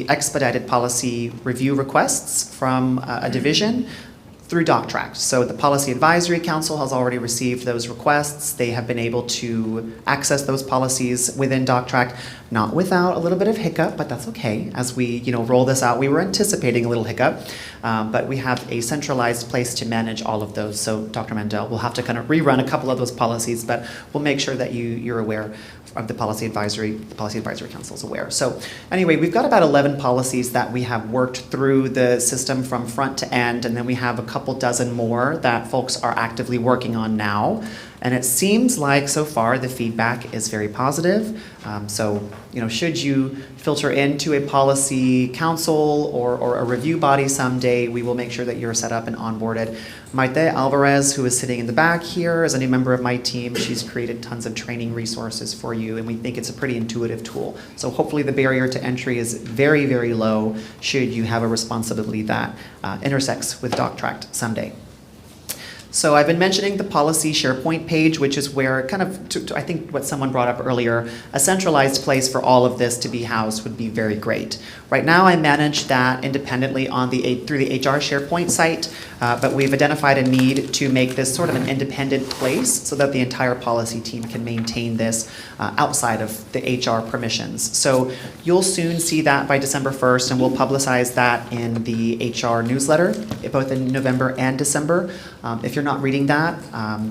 expedited policy review requests from a division through DocTrack. So the Policy Advisory Council has already received those requests. They have been able to access those policies within DocTrack, not without a little bit of hiccup, but that's okay. As we roll this out, we were anticipating a little hiccup, but we have a centralized place to manage all of those. So Dr. Mandel will have to kind of rerun a couple of those policies, but we'll make sure that you're aware of the Policy Advisory Council is aware. So anyway, we've got about 11 policies that we have worked through the system from front to end, and then we have a couple dozen more that folks are actively working on now. And it seems like so far the feedback is very positive. So, should you filter into a policy council or a review body someday, we will make sure that you're set up and onboarded. Maite Alvarez, who is sitting in the back here, is a new member of my team. She's created tons of training resources for you, and we think it's a pretty intuitive tool. So hopefully the barrier to entry is very, very low should you have a responsibility that intersects with DocTrack someday. So I've been mentioning the policy SharePoint page, which is where kind of, I think what someone brought up earlier, a centralized place for all of this to be housed would be very great. Right now I manage that independently through the HR SharePoint site, but we've identified a need to make this sort of an independent place so that the entire policy team can maintain this outside of the HR permissions. So you'll soon see that by December 1st, and we'll publicize that in the HR newsletter, both in November and December. If you're not reading that,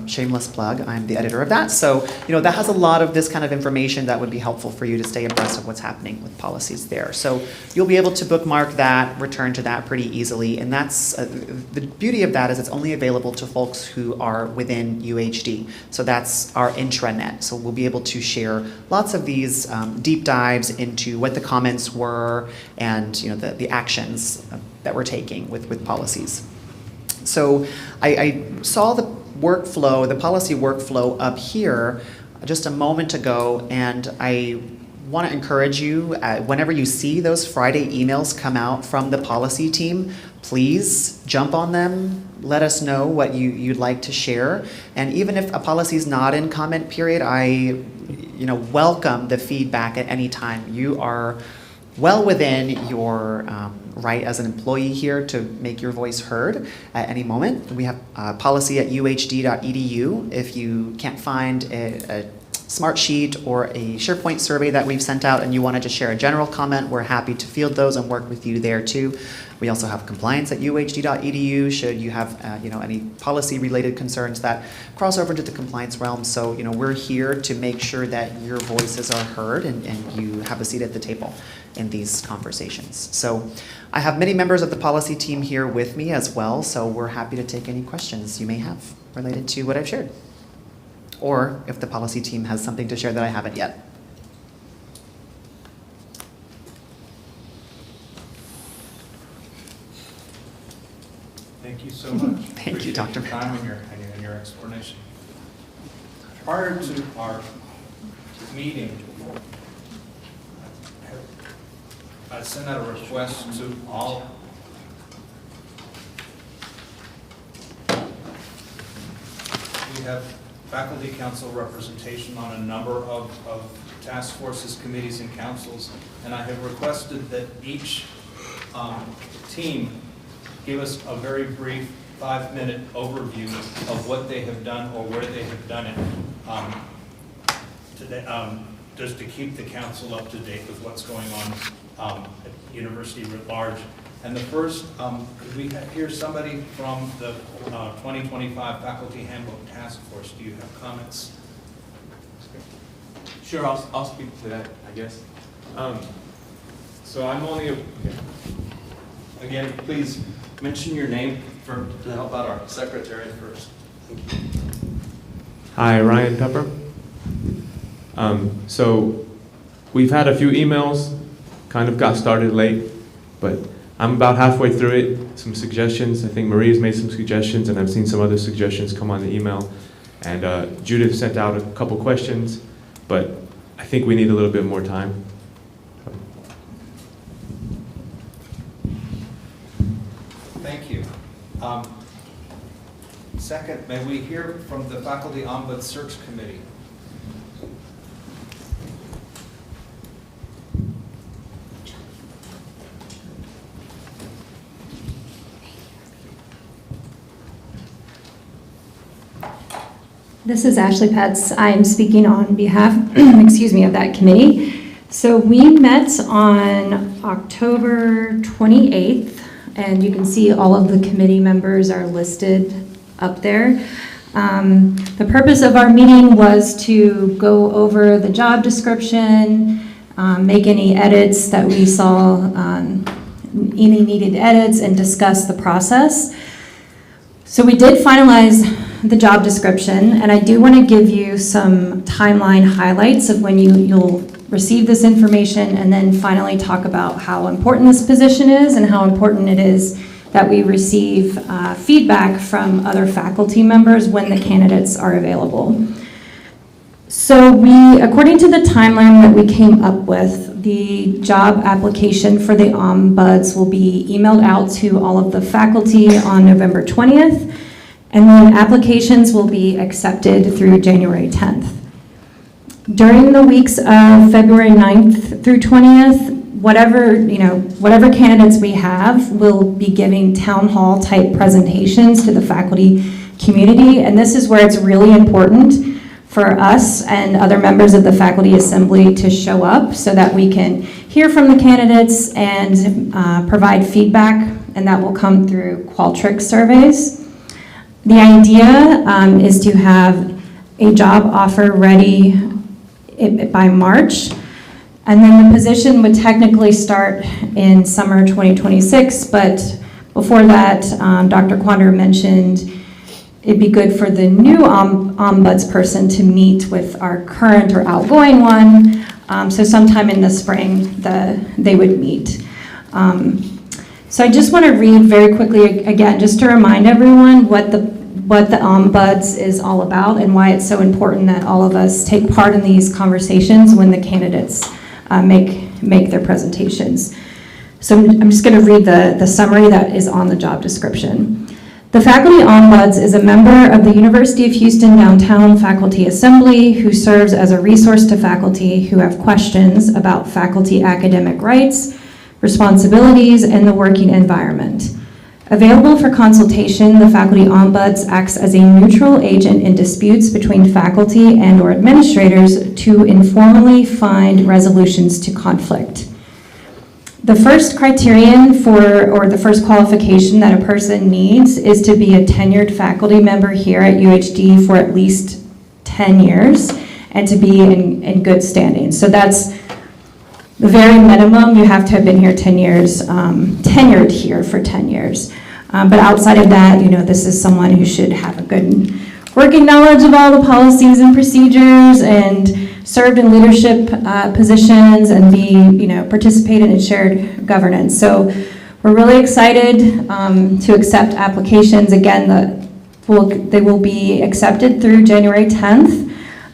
shameless plug, I'm the editor of that. So, that has a lot of this kind of information that would be helpful for you to stay abreast of what's happening with policies there. So you'll be able to bookmark that, return to that pretty easily. And that's, the beauty of that is it's only available to folks who are within UHD. So that's our intranet. So we'll be able to share lots of these deep dives into what the comments were and, the actions that we're taking with policies. So I saw the workflow, the policy workflow up here, just a moment ago, and I want to encourage you, whenever you see those Friday emails come out from the policy team, please jump on them. Let us know what you'd like to share. And even if a policy is not in comment period, I welcome the feedback at any time. You are well within your right as an employee here to make your voice heard at any moment. We have policy at UHD.edu. If you can't find a smart sheet or a SharePoint survey that we've sent out and you want to just share a general comment, we're happy to field those and work with you there too. We also have compliance at UHD.edu should you have any policy related concerns that cross over to the compliance realm. So we're here to make sure that your voices are heard and you have a seat at the table in these conversations. So I have many members of the policy team here with me as well, so we're happy to take any questions you may have related to what I've shared. Or if the policy team has something to share that I haven't yet. Thank you so much. Thank you, Dr. Your time and your explanation. Prior to our meeting, I sent out a request to all we have faculty council representation on a number of task forces, committees, and councils, and I have requested that each team give us a very brief 5-minute overview of what they have done or where they have done it, just to keep the council up to date with what's going on at the university writ large. And the first, could we hear somebody from the 2025 Faculty Handbook Task Force? Do you have comments? Sure, I'll speak to that, I guess. So I'm only again, please mention your name to help out our secretary first. Thank you. Hi, Ryan Pepper. So we've had a few emails, kind of got started late, but I'm about halfway through it. Some suggestions. I think Maria's made some suggestions, and I've seen some other suggestions come on the email. And Judith sent out a couple questions, but I think we need a little bit more time. Thank you. Second, may we hear from the Faculty Ombuds Search Committee? This is Ashley Petz. I am speaking on behalf, excuse me, of that committee. So we met on October 28th, and you can see all of the committee members are listed up there. The purpose of our meeting was to go over the job description, make any edits that we saw, any needed edits, and discuss the process. So we did finalize the job description, and I do want to give you some timeline highlights of when you'll receive this information, and then finally talk about how important this position is and how important it is that we receive feedback from other faculty members when the candidates are available. So according to the timeline that we came up with, the job application for the ombuds will be emailed out to all of the faculty on November 20th, and then applications will be accepted through January 10th. During the weeks of February 9th through 20th, whatever candidates we have will be giving town hall type presentations to the faculty community, and this is where it's really important for us and other members of the faculty assembly to show up so that we can hear from the candidates and provide feedback, and that will come through Qualtrics surveys. The idea is to have a job offer ready by March, and then the position would technically start in summer 2026, but before that, Dr. Quander mentioned it'd be good for the new ombuds person to meet with our current or outgoing one, so sometime in the spring they would meet. So I just want to read very quickly again, just to remind everyone what what the Ombuds is all about and why it's so important that all of us take part in these conversations when the candidates make their presentations. So I'm just going to read the summary that is on the job description. The Faculty Ombuds is a member of the University of Houston Downtown Faculty Assembly who serves as a resource to faculty who have questions about faculty academic rights, responsibilities, and the working environment. Available for consultation, the Faculty Ombuds acts as a neutral agent in disputes between faculty and/or administrators to informally find resolutions to conflict. The first criterion or the first qualification that a person needs is to be a tenured faculty member here at UHD for at least 10 years and to be in good standing. So that's the very minimum. You have to have been here 10 years, tenured here for 10 years. But outside of that, this is someone who should have a good working knowledge of all the policies and procedures and served in leadership positions and participated in shared governance. So we're really excited to accept applications. Again, they will be accepted through January 10th.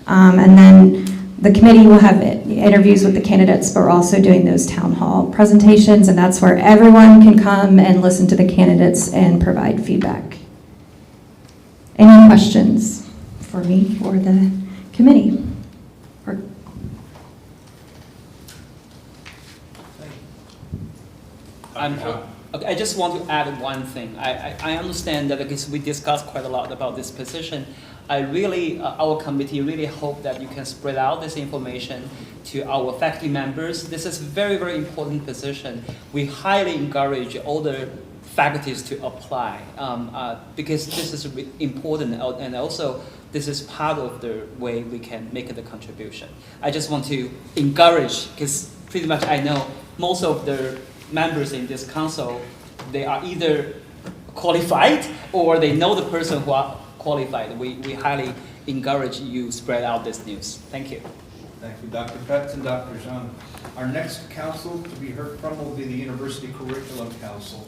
And then the committee will have interviews with the candidates, but we're also doing those town hall presentations, and that's where everyone can come and listen to the candidates and provide feedback. Any questions for me or the committee? I just want to add one thing. I understand that because we discussed quite a lot about this position. Our committee really hope that you can spread out this information to our faculty members. This is a very, very important position. We highly encourage all the faculties to apply because this is important, and also this is part of the way we can make the contribution. I just want to encourage, because pretty much I know most of the members in this council, they are either qualified or they know the person who are qualified. We highly encourage you spread out this news. Thank you. Thank you, Dr. Petz and Dr. Jean. Our next council to be heard from will be the University Curriculum Council.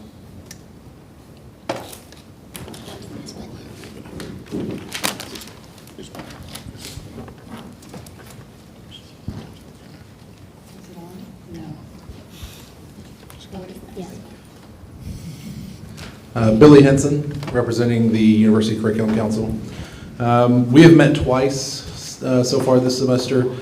Billy Henson, representing the University Curriculum Council. We have met twice so far this semester.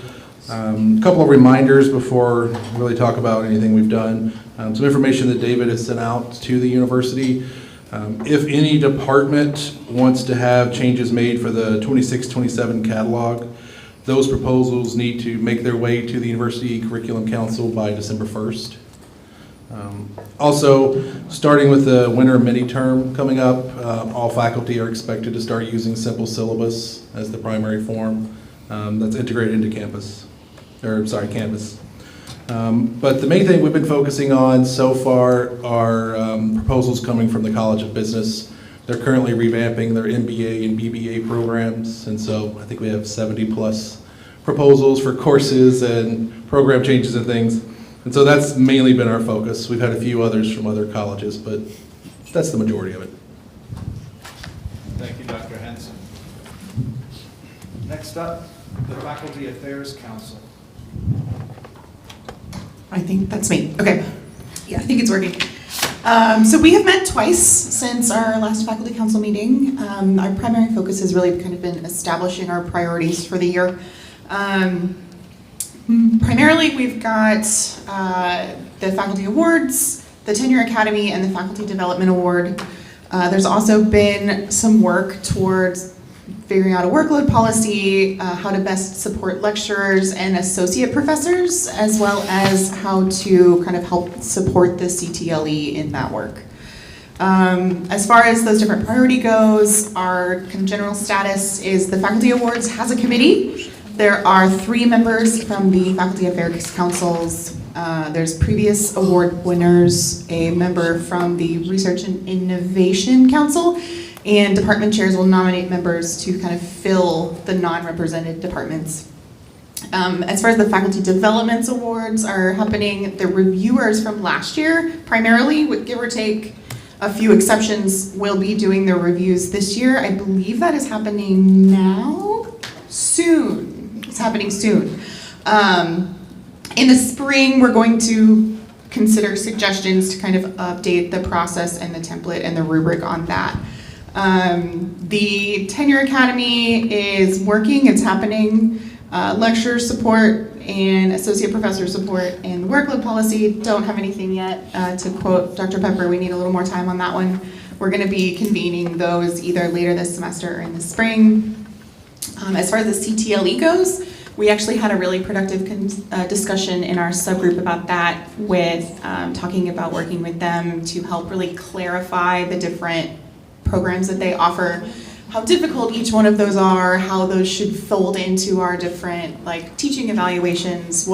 A couple of reminders before we really talk about anything we've done. Some information that David has sent out to the university. If any department wants to have changes made for the 26-27 catalog, those proposals need to make their way to the University Curriculum Council by December 1st. Also, starting with the winter mini-term coming up, all faculty are expected to start using simple syllabus as the primary form that's integrated into Canvas. But the main thing we've been focusing on so far are proposals coming from the College of Business. They're currently revamping their MBA and BBA programs, and so I think we have 70 plus proposals for courses and program changes and things. And so that's mainly been our focus. We've had a few others from other colleges, but that's the majority of it. Thank you, Dr. Henson. Next up, the Faculty Affairs Council. I think that's me. Okay. Yeah, I think it's working. So we have met twice since our last faculty council meeting. Our primary focus has really kind of been establishing our priorities for the year. Primarily, we've got the Faculty Awards, the Tenure Academy, and the Faculty Development Award. There's also been some work towards figuring out a workload policy, how to best support lecturers and associate professors, as well as how to kind of help support the CTLE in that work. As far as those different priority goes, our kind of general status is the Faculty Awards has a committee. There are 3 members from the Faculty Affairs Councils. There's previous award winners, a member from the Research and Innovation Council, and department chairs will nominate members to kind of fill the non-represented departments. As far as the Faculty Development Awards are happening, the reviewers from last year, primarily, give or take, a few exceptions will be doing their reviews this year. I believe that is happening now, soon. It's happening soon. In the spring, we're going to consider suggestions to kind of update the process and the template and the rubric on that. The Tenure Academy is working, it's happening. Lecturer support and associate professor support and the workload policy don't have anything yet. To quote Dr. Pepper, we need a little more time on that one. We're going to be convening those either later this semester or in the spring. As far as the CTLE goes, we actually had a really productive discussion in our subgroup about that with talking about working with them to help really clarify the different programs that they offer, how difficult each one of those are, how those should fold into our different like teaching evaluations,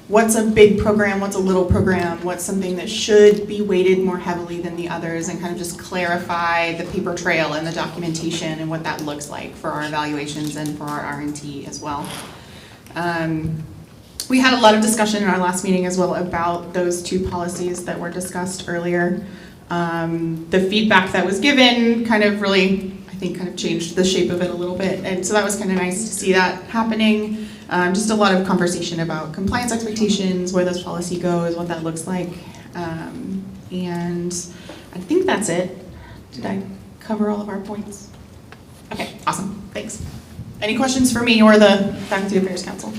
what's a big program, what's a little program, what's something that should be weighted more heavily than the others, and kind of just clarify the paper trail and the documentation and what that looks like for our evaluations and for our R&T as well. We had a lot of discussion in our last meeting as well about those two policies that were discussed earlier. The feedback that was given kind of really, I think, kind of changed the shape of it a little bit. And so that was kind of nice to see that happening. Just a lot of conversation about compliance expectations, where this policy goes, what that looks like. And I think that's it. Did I cover all of our points? Okay, awesome, thanks. Any questions for me or the Faculty Affairs Council?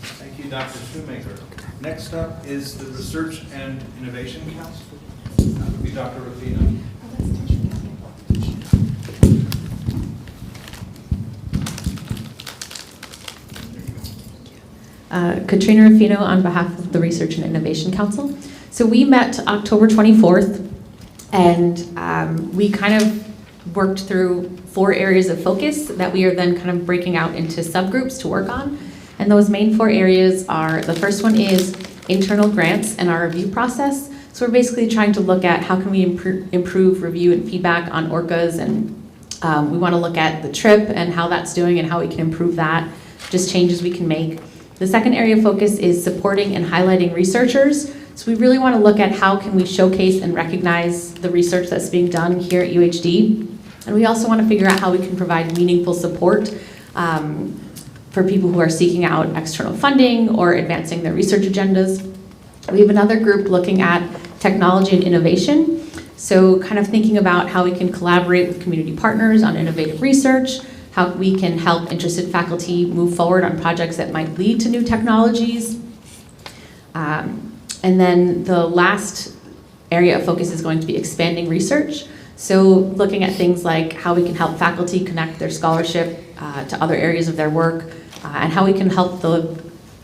Thank you, Dr. Shoemaker. Next up is the Research and Innovation Council. That would be Dr. Rufino. Katrina Rufino on behalf of the Research and Innovation Council. So we met October 24th, and we kind of worked through 4 areas of focus that we are then kind of breaking out into subgroups to work on. And those main 4 areas are, the first one is internal grants and our review process. So we're basically trying to look at how can we improve review and feedback on ORCAs, and we want to look at the TRIP and how that's doing and how we can improve that, just changes we can make. The second area of focus is supporting and highlighting researchers. So we really want to look at how can we showcase and recognize the research that's being done here at UHD. And we also want to figure out how we can provide meaningful support for people who are seeking out external funding or advancing their research agendas. We have another group looking at technology and innovation. So kind of thinking about how we can collaborate with community partners on innovative research, how we can help interested faculty move forward on projects that might lead to new technologies. And then the last area of focus is going to be expanding research. So looking at things like how we can help faculty connect their scholarship to other areas of their work, and how we can help the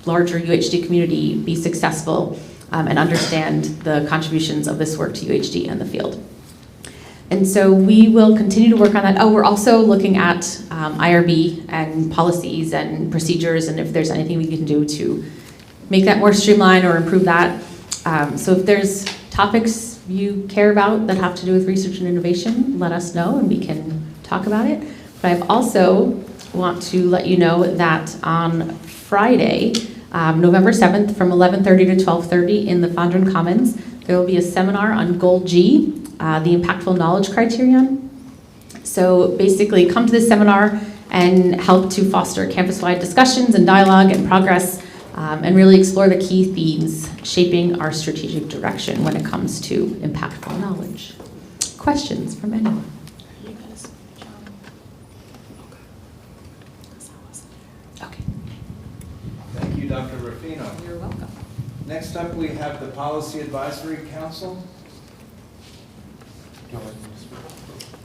larger UHD community be successful and understand the contributions of this work to UHD and the field. And so we will continue to work on that. Oh, we're also looking at IRB and policies and procedures, and if there's anything we can do to make that more streamlined or improve that. So if there's topics you care about that have to do with research and innovation, let us know and we can talk about it. But I've also want to let you know that on Friday, November 7th from 11:30 to 12:30 in the Fondren Commons, there will be a seminar on Goal G, the Impactful Knowledge Criterion. So basically come to this seminar and help to foster campus-wide discussions and dialogue and progress, and really explore the key themes shaping our strategic direction when it comes to impactful knowledge. Questions from anyone? Okay. Thank you, Dr. Rufino. You're welcome. Next up, we have the Policy Advisory Council.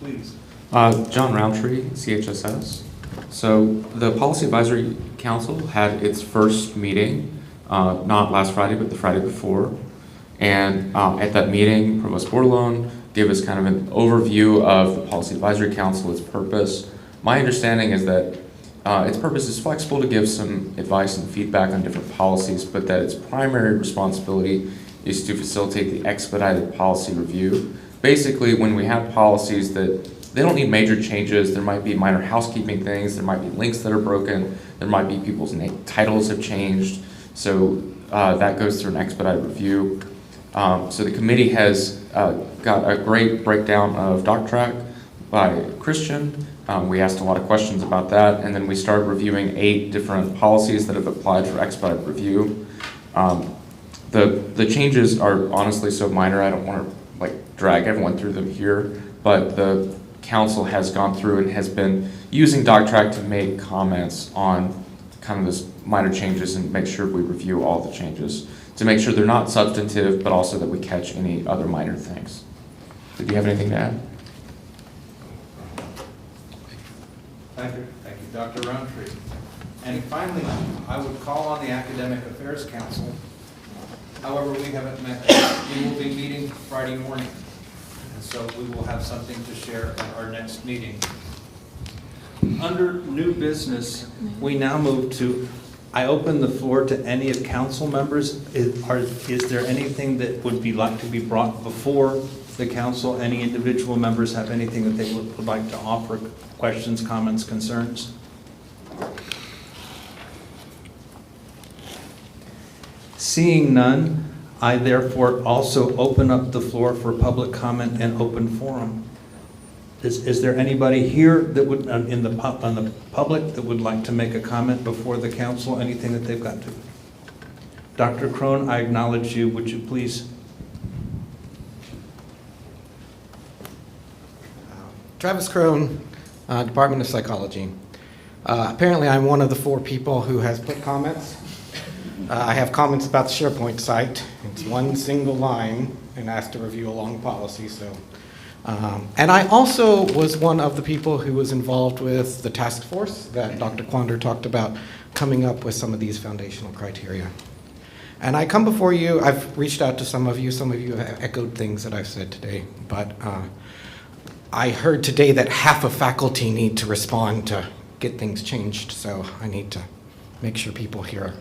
Please. John Roundtree, CHSS. So the Policy Advisory Council had its first meeting, not last Friday, but the Friday before. And at that meeting, Provost Bordelon gave us kind of an overview of the Policy Advisory Council, its purpose. My understanding is that its purpose is flexible to give some advice and feedback on different policies, but that its primary responsibility is to facilitate the expedited policy review. Basically, when we have policies that they don't need major changes, there might be minor housekeeping things, there might be links that are broken, there might be people's titles have changed, so that goes through an expedited review. So the committee has got a great breakdown of doc track by Christian. We asked a lot of questions about that, and then we started reviewing 8 different policies that have applied for expedited review. The changes are honestly so minor, I don't want to drag everyone through them here, but the council has gone through and has been using DocTrack to make comments on kind of this minor changes and make sure we review all the changes to make sure they're not substantive, but also that we catch any other minor things. Did you have anything to add? Thank you, Dr. Roundtree. And finally, I would call on the Academic Affairs Council. However, we haven't met yet. We will be meeting Friday morning, and so we will have something to share at our next meeting. Under new business, we now move to, I open the floor to any of council members. Is there anything that would be like to be brought before the council? Any individual members have anything that they would like to offer? Questions, comments, concerns? Seeing none, I therefore also open up the floor for public comment and open forum. Is there anybody here that would, on the public, that would like to make a comment before the council? Anything that they've got to? Dr. Crone, I acknowledge you. Would you please? Travis Crone, Department of Psychology. Apparently I'm one of the 4 people who has put comments. I have comments about the SharePoint site. It's one single line and asked to review a long policy. So, and I also was one of the people who was involved with the task force that Dr. Quander talked about, coming up with some of these foundational criteria. And I come before you, I've reached out to some of you have echoed things that I've said today, but I heard today that half of faculty need to respond to get things changed, so I need to make sure people hear.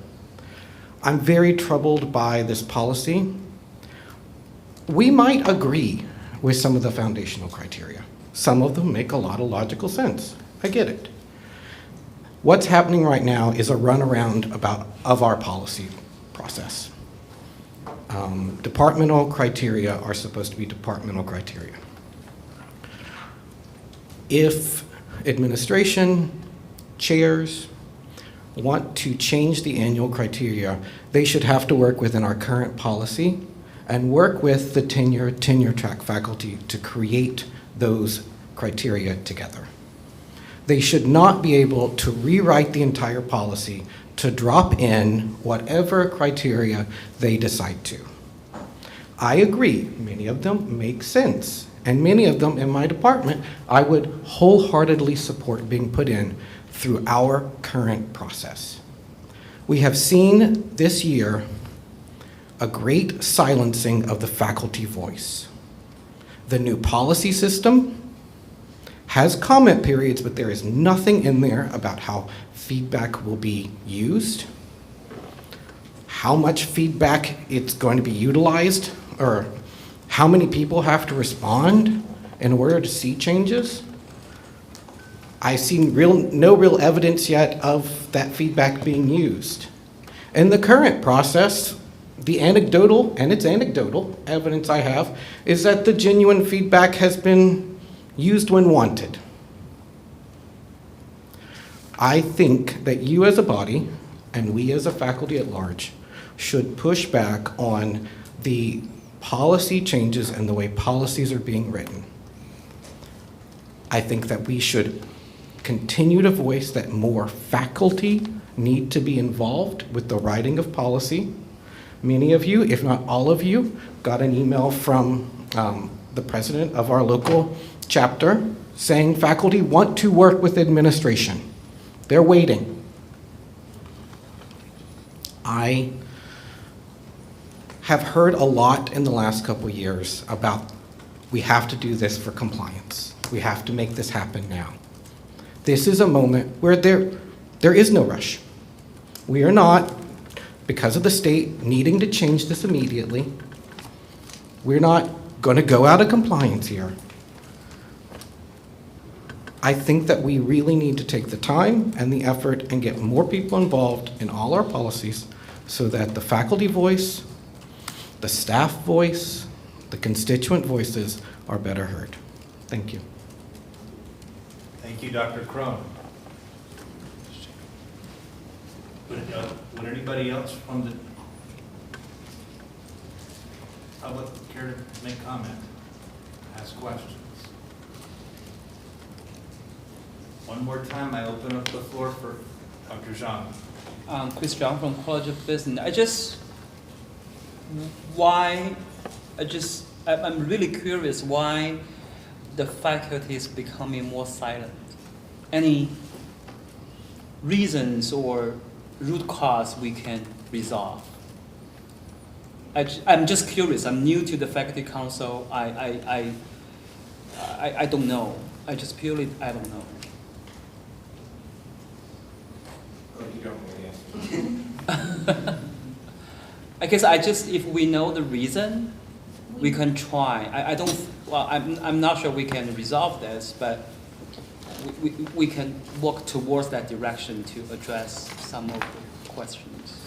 I'm very troubled by this policy. We might agree with some of the foundational criteria. Some of them make a lot of logical sense. I get it. What's happening right now is a runaround of our policy process. Departmental criteria are supposed to be departmental criteria. If administration, chairs, want to change the annual criteria, they should have to work within our current policy and work with the tenure track faculty to create those criteria together. They should not be able to rewrite the entire policy to drop in whatever criteria they decide to. I agree, many of them make sense, and many of them in my department I would wholeheartedly support being put in through our current process. We have seen this year a great silencing of the faculty voice. The new policy system has comment periods, but there is nothing in there about how feedback will be used, how much feedback it's going to be utilized, or how many people have to respond in order to see changes. I've seen no real evidence yet of that feedback being used. In the current process, the anecdotal, and it's anecdotal, evidence I have is that the genuine feedback has been used when wanted. I think that you as a body, and we as a faculty at large, should push back on the policy changes and the way policies are being written. I think that we should continue to voice that more faculty need to be involved with the writing of policy. Many of you, if not all of you, got an email from the president of our local chapter saying faculty want to work with administration. They're waiting. I have heard a lot in the last couple of years about we have to do this for compliance. We have to make this happen now. This is a moment where there is no rush. We are not, because of the state needing to change this immediately, we're not going to go out of compliance here. I think that we really need to take the time and the effort and get more people involved in all our policies so that the faculty voice the staff voice, the constituent voices are better heard. Thank you. Thank you, Dr. Crone. Would anybody else from the public care to make comment, ask questions? One more time, I open up the floor for Dr. Zhang. Chris Zhang from College of Business. I'm really curious why the faculty is becoming more silent. Any reasons or root cause we can resolve? I'm just curious. I'm new to the faculty council. I don't know. I don't know. I guess if we know the reason, we can try. I'm not sure we can resolve this, but we can work towards that direction to address some of the questions.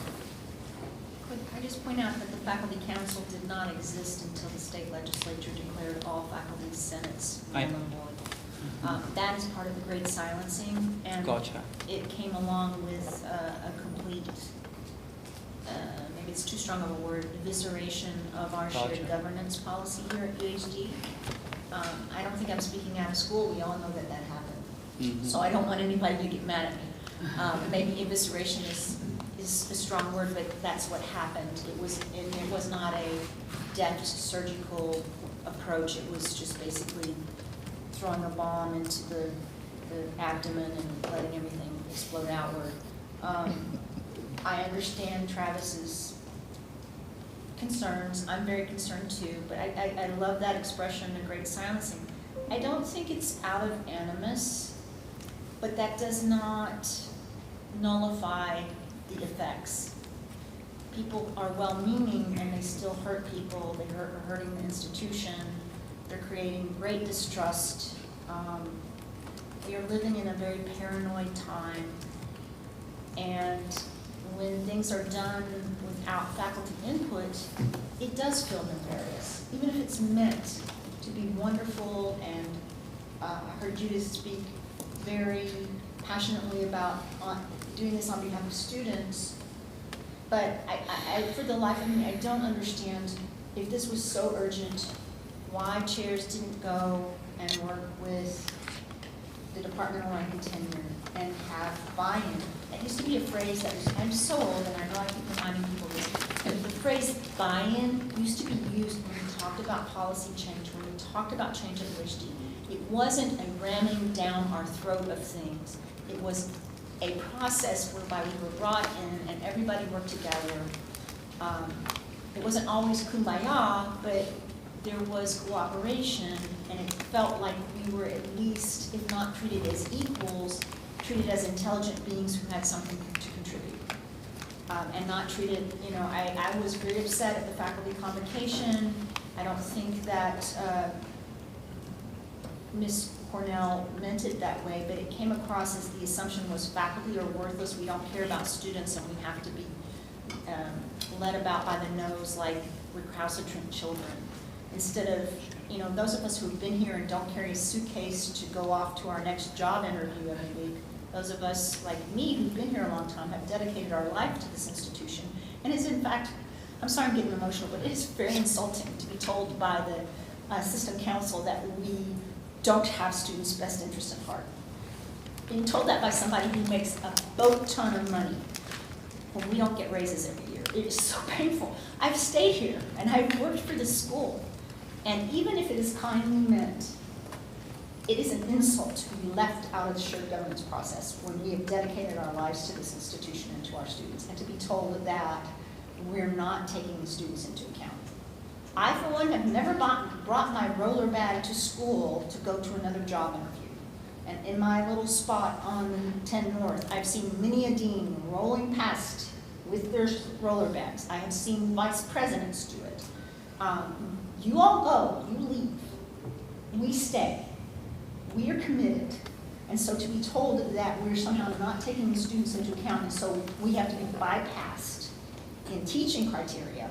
Could I just point out that the faculty council did not exist until the state legislature declared all faculty senates null and void. That is part of the great silencing, and Gotcha. It came along with a complete, maybe it's too strong of a word, evisceration of our Gotcha. shared governance policy here at UHD. I don't think I'm speaking out of school. We all know that happened. Mm-hmm. So I don't want anybody to get mad at me. Maybe evisceration is a strong word, but that's what happened. It was not a deft surgical approach. It was just basically throwing a bomb into the abdomen and letting everything explode outward. I understand Travis's concerns. I'm very concerned too, but I love that expression, the great silencing. I don't think it's out of animus, but that does not nullify the effects. People are well-meaning and they still hurt people. They're hurting the institution. They're creating great distrust. We are living in a very paranoid time, and when things are done without faculty input, it does feel nefarious, even if it's meant to be wonderful. And I heard Judith speak very passionately about doing this on behalf of students, but I for the life of me, I don't understand, if this was so urgent, why chairs didn't go and work with the Department of Rank and Tenure and have buy-in. It used to be a phrase that was, I'm so old and I know I keep reminding people this, but the phrase buy-in used to be used when we talked about policy change, when we talked about change at UHD. It wasn't a ramming down our throat of things. It was a process whereby we were brought in and everybody worked together. It wasn't always kumbaya, but there was cooperation, and it felt like we were at least, if not treated as equals, treated as intelligent beings who had something to contribute. And not treated, I was very upset at the faculty convocation. I don't think that Ms. Cornell meant it that way, but it came across as the assumption was faculty are worthless, we don't care about students, and we have to be led about by the nose like recalcitrant children. Instead of, those of us who've been here and don't carry a suitcase to go off to our next job interview every week, those of us like me who've been here a long time have dedicated our life to this institution. And it's in fact, I'm sorry I'm getting emotional, but it is very insulting to be told by the system council that we don't have students' best interest at heart. Being told that by somebody who makes a boat ton of money when we don't get raises every year, it is so painful. I've stayed here and I've worked for this school, and even if it is kindly meant, it is an insult to be left out of the shared governance process when we have dedicated our lives to this institution and to our students, and to be told that we're not taking the students into account. I, for one, have never brought my roller bag to school to go to another job interview. And in my little spot on 10 North, I've seen many a dean rolling past with their roller bags. I have seen vice presidents do it. You all go, you leave. We stay. We are committed. And so to be told that we're somehow not taking the students into account, and so we have to be bypassed in teaching criteria,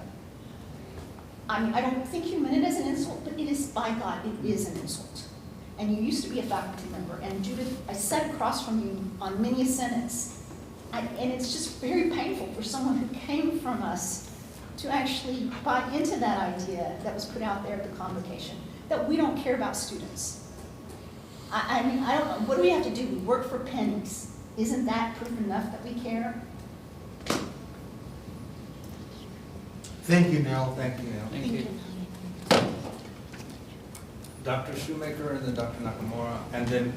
I mean, I don't think you meant it as an insult, but it is, by God, it is an insult. And you used to be a faculty member, and Judith, I sat across from you on many a sentence, and it's just very painful for someone who came from us to actually buy into that idea that was put out there at the convocation, that we don't care about students. I mean, I don't know, what do we have to do? We work for pennies. Isn't that proof enough that we care? Thank you, Nell. Thank you, Neil. Thank you. Dr. Shoemaker and then Dr. Nakamura, and then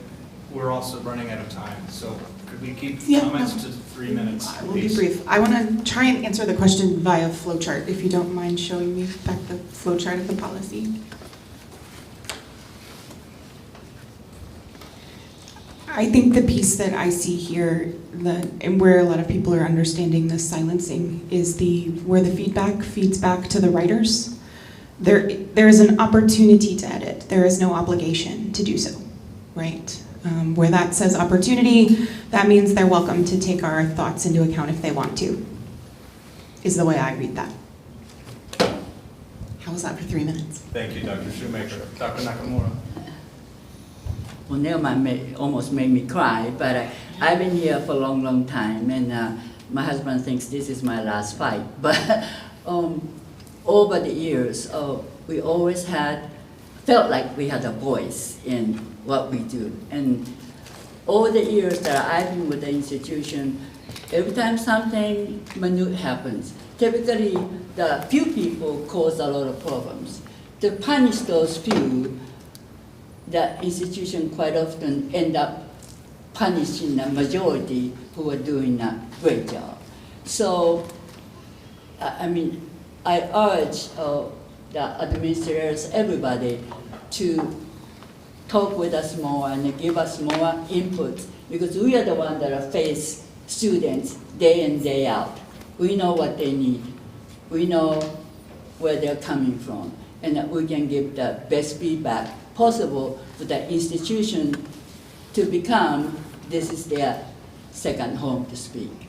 we're also running out of time, so could we keep comments to 3 minutes, We'll be please? brief. I want to try and answer the question via flowchart, if you don't mind showing me back the flowchart of the policy. I think the piece that I see here, and where a lot of people are understanding the silencing, is where the feedback feeds back to the writers. There is an opportunity to edit. There is no obligation to do so, right? Where that says opportunity, that means they're welcome to take our thoughts into account if they want to, is the way I read that. How was that for 3 minutes? Thank you, Dr. Shoemaker. Dr. Nakamura. Well, Neil almost made me cry, but I've been here for a long, long time, and my husband thinks this is my last fight. But over the years, we always felt like we had a voice in what we do. And all the years that I've been with the institution, every time something minute happens, typically the few people cause a lot of problems. To punish those few, the institution quite often end up punishing the majority who are doing a great job. So, I mean, I urge the administrators, everybody, to talk with us more and give us more input, because we are the ones that face students day in, day out. We know what they need. We know where they're coming from, and that we can give the best feedback possible for the institution to become, this is their second home to speak.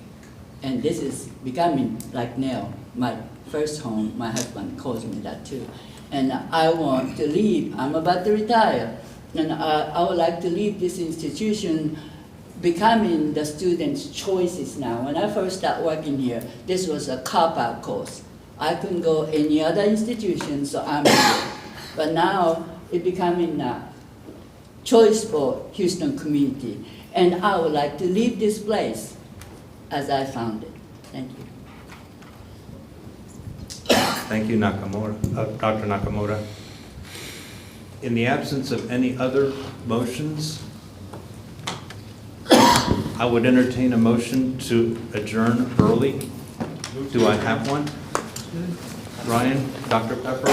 And this is becoming, like now, my first home. My husband calls me that too. And I want to leave, I'm about to retire, and I would like to leave this institution becoming the students' choices now. When I first started working here, this was a cop-out course. I couldn't go any other institution, so I'm here. But now, it's becoming a choice for Houston community. And I would like to leave this place as I found it. Thank you. Thank you, Nakamura, Dr. Nakamura. In the absence of any other motions, I would entertain a motion to adjourn early. Do I have one? Ryan, Dr. Pepper,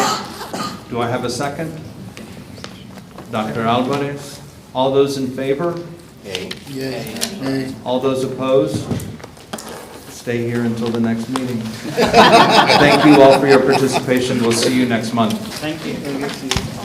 do I have a second? Dr. Alvarez, all those in favor? Yay. Yay. All those opposed? Stay here until the next meeting. Thank you all for your participation. We'll see you next month. Thank you.